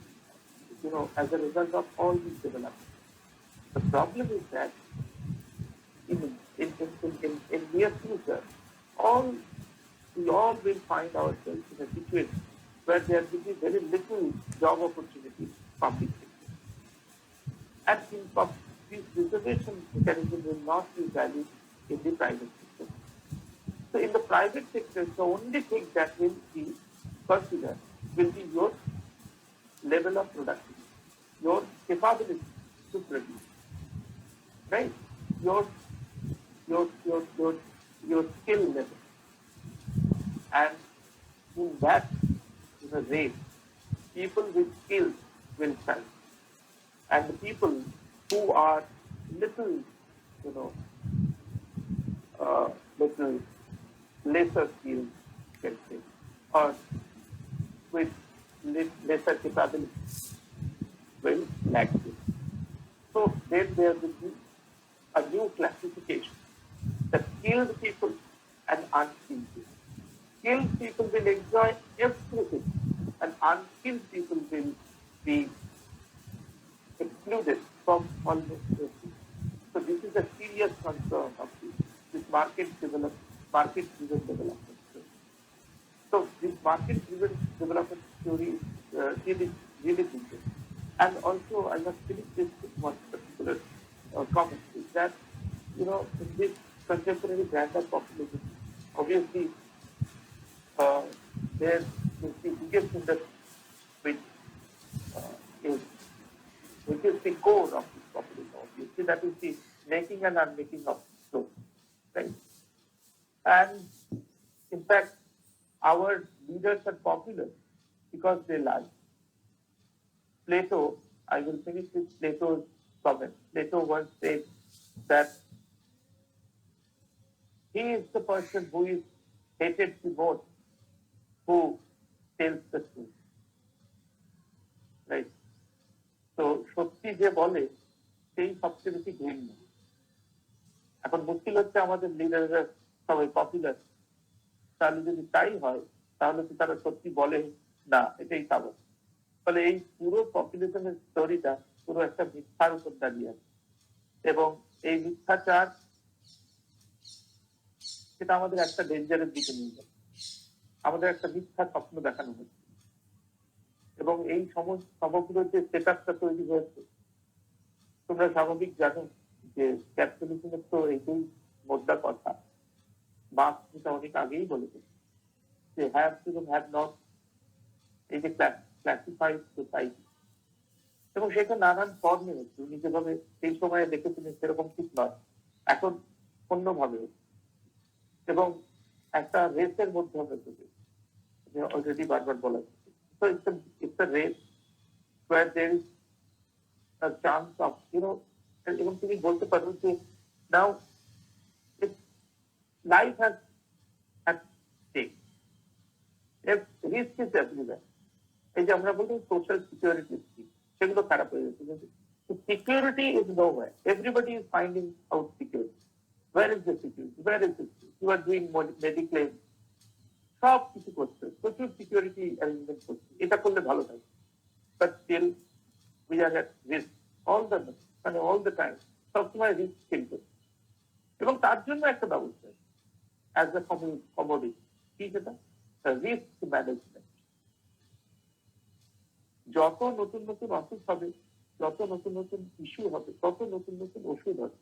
as a result of all these developments? The problem is that in near future, we all will find ourselves in a situation where there will be very little job opportunity public sector. And this reservation mechanism will not be valued in the private sector. So in the private sector, the only thing that will be considered will be your level of productivity, your capability to produce, right? Your skill level, and in that rate, people with skills will shine, and the people who are little, little lesser skills, can say, or with lesser capability will lack this. So then there will be a new classification, the skilled people and unskilled people. Skilled people will enjoy everything, and unskilled people will be excluded from almost everything. So this is a serious concern of this market-driven development. So this market-driven development theory is really interesting. And also, I must finish this with one particular comment, is that, in this contemporary grander populism, obviously, there is the biggest industry which is the core of this populism, obviously, that is the making and unmaking of clothes, right? And in fact, our leaders are popular because they lie. Plato, I will finish with Plato's comment. Plato once said that he is the person who is hated the most who tells the truth. Right? So, সত্যি যে বলে সেই সবচেয়ে বেশি ঘৃণ্য। এখন মুশকিল হচ্ছে আমাদের লিডাররা সবাই পপুলার, তাহলে যদি তাই হয় তাহলে তো তারা সত্যি বলে না, এটাই স্বাভাবিক। ফলে এই পুরো পপুলেশনের স্টোরিটা পুরো একটা মিথ্যার উপর দাঁড়িয়ে আছে, এবং এই মিথ্যাচার সেটা আমাদের একটা ডেঞ্জারের দিকে নিয়ে যাবে। আমাদের একটা মিথ্যা স্বপ্ন দেখানো হচ্ছে, এবং এই সমগ্র যে সেট আপটা তৈরি হয়েছে, তোমরা স্বাভাবিক জানো যে ক্যাপিটালিজমের তো এইটাই মোদ্দা কথা। মার্কস যেটা অনেক আগেই বলেছে যে হ্যাভ এবং হ্যাভ নট, এই যে ক্লাসিফাইড সোসাইটি, এবং সেটা নানান ফর্মে হচ্ছে। উনি যেভাবে সেই সময়ে দেখেছিলেন সেরকম ঠিক নয়, এখন অন্যভাবে হচ্ছে, এবং একটা রেসের মধ্যে হয়েছে, অলরেডি বারবার বলা হচ্ছে। So it's a race where there is a chance of, এবং তুমি বলতে পারো যে now life has at stake. Risk is everywhere. এই যে আমরা বলি সোশ্যাল সিকিউরিটি সেগুলো খারাপ হয়ে যাচ্ছে, কিন্তু security is nowhere. Everybody is finding out security. Where is the security? Where is it? You are doing medical, সব কিছু করছে, প্রচুর সিকিউরিটি অ্যারেঞ্জমেন্ট করছে, এটা করলে ভালো থাকে, but still we are at risk all the time, সবসময় রিস্ক ফিল করছে। এবং তার জন্য একটা ব্যবস্থা অ্যাজ এ কমোডিটি, কি সেটা রিস্ক ম্যানেজমেন্ট। যত নতুন নতুন অসুখ হবে, যত নতুন নতুন ইস্যু হবে, তত নতুন নতুন ওষুধ হবে,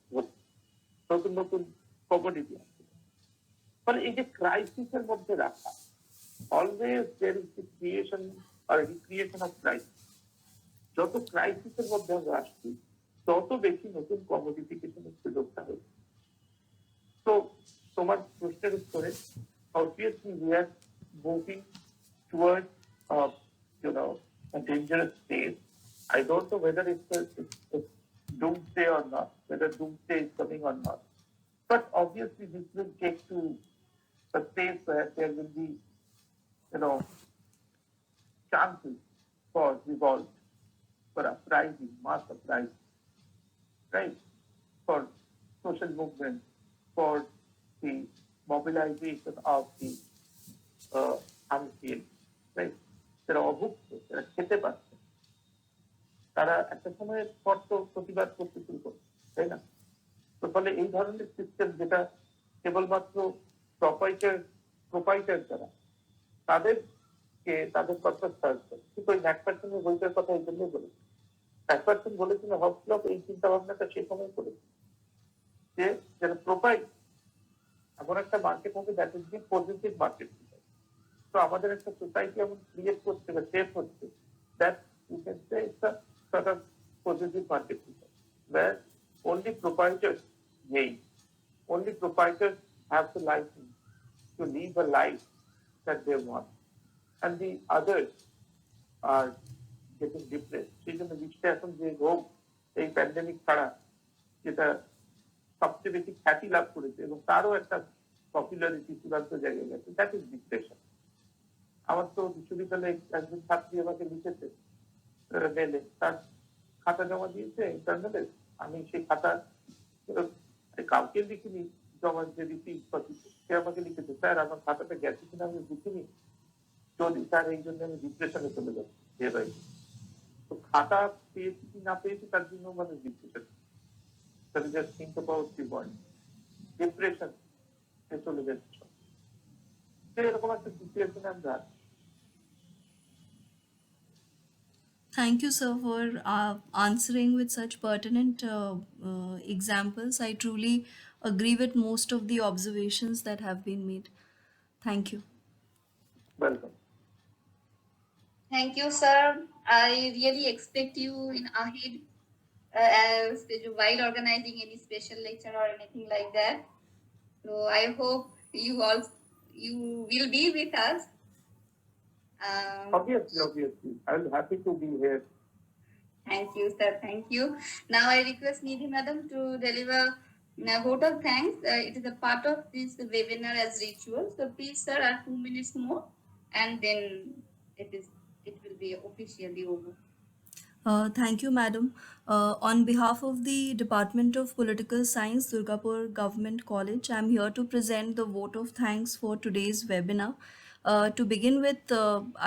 নতুন নতুন কমোডিটি আসবে। ফলে এই যে ক্রাইসিসের মধ্যে রাখা, always there is the creation আর রিক্রিয়েশন অফ ক্রাইসিস। যত ক্রাইসিসের মধ্যে আমরা আসছি, তত বেশি নতুন কমোডিফিকেশনের সুযোগটা হচ্ছে। তো তোমার প্রশ্নের উত্তরে, obviously we are moving towards a dangerous state. I don't know whether it's doomsday or not, whether doomsday is coming or not. But obviously this will take to a space where there will be, chances for revolt, for uprising, mass uprising, right? For social movement, for the mobilization of the unskilled, right? যারা অভুক্ত, যারা খেতে পারছে, তারা একটা সময়ের পর তো প্রতিবাদ করতে শুরু করছে, তাই না? তো ফলে এই ধরনের সিস্টেম যেটা কেবলমাত্র প্রোপাইটার যারা, তাদেরকে তাদের পারপাস সার্ভ করে। ঠিক ওই ম্যাকপারসনের বইটার কথা এই জন্যই বলেছে। ম্যাকপারসন বলেছিল, হবসলক এই চিন্তা ভাবনাটা সে সময় করেছে যে যারা প্রোপাইট, এমন একটা মার্কেট হবে that is the positive market. তো আমাদের একটা সোসাইটি এমন ক্রিয়েট করছে বা শেপ হচ্ছে that you can say it's a sort of positive market where only proprietors gain, only proprietors have the license to live a life that they want, and the others are getting depressed. সেই জন্য বিশ্বে এখন যে রোগ, এই pandemic ছাড়া যেটা সবচেয়ে বেশি খ্যাতি লাভ করেছে এবং তারও একটা পপুলারিটি চূড়ান্ত জায়গায় গেছে, দ্যাট ইজ ডিপ্রেশন। আমার তো বিশ্ববিদ্যালয়ে একজন ছাত্রী আমাকে লিখেছে মেলে, তার খাতা জমা দিয়েছে ইন্টারনেটে। আমি সেই খাতা কাউকে লিখিনি, জমা যে দিচ্ছি, সে আমাকে লিখেছে, স্যার আমার খাতাটা গেছে কিনা আমি বুঝিনি, যদি স্যার এই জন্য আমি ডিপ্রেশনে চলে যাচ্ছি ডে বাই ডে। তো খাতা পেয়েছি কি না পেয়েছি তার জন্য মানে depression, just think about the world, depression চলে যাচ্ছে। এরকম একটা সিচুয়েশনে আমরা আছি। Thank you, sir, for answering with such pertinent examples. I truly agree with most of the observations that have been made. Thank you. Welcome. Thank you, sir. I really expect you in ahead while organizing any special lecture or anything like that. So I hope you will be with us. Obviously. I'm happy to be here. Thank you, sir. Thank you. Now I request Nidhi Madam to deliver a vote of thanks. It is a part of this webinar as ritual. So please, sir, 2 minutes more, and then it will be officially over. Thank you, madam. On behalf of the Department of Political Science, Durgapur Government College, I'm here to present the vote of thanks for today's webinar. To begin with,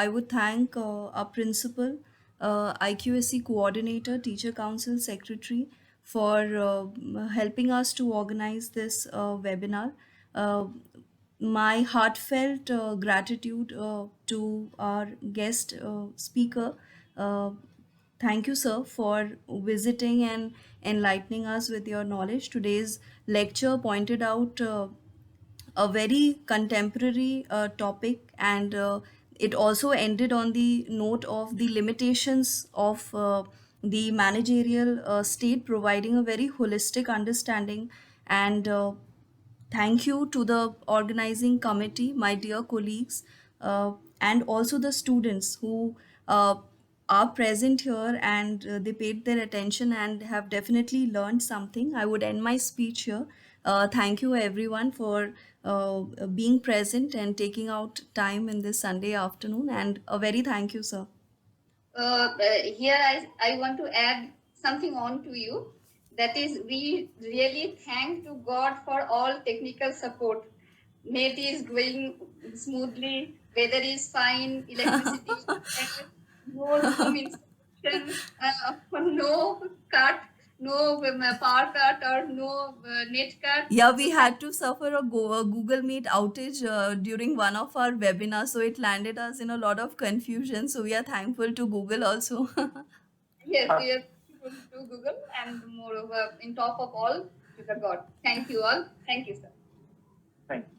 I would thank our principal, IQSC coordinator, teacher council secretary for helping us to organize this webinar. Uh, my heartfelt gratitude to our guest speaker. Uh, Thank you, sir, for visiting and enlightening us with your knowledge. Today's lecture pointed out a very contemporary topic, and it also ended on the note of the limitations of the managerial state, providing a very holistic understanding. And thank you to the organizing committee, my dear colleagues, and also the students who are present here, and they paid their attention and have definitely learned something. I would end my speech here. Thank you, everyone, for being present and taking out time in this Sunday afternoon. And a very thank you, sir. Here I want to add something on to you. That is, we really thank to God for all technical support. Net is going smoothly, weather is fine, electricity is there, no Zoom installation, no cut, no power cut or no net cut. Yeah, we So had to suffer a Google Meet outage during one of our webinars, so it landed us in a lot of confusion. So we are thankful to Google also. yes, we are thankful to Google, and moreover, in top of all, to the God. Thank you all. Thank you, sir. Thank you.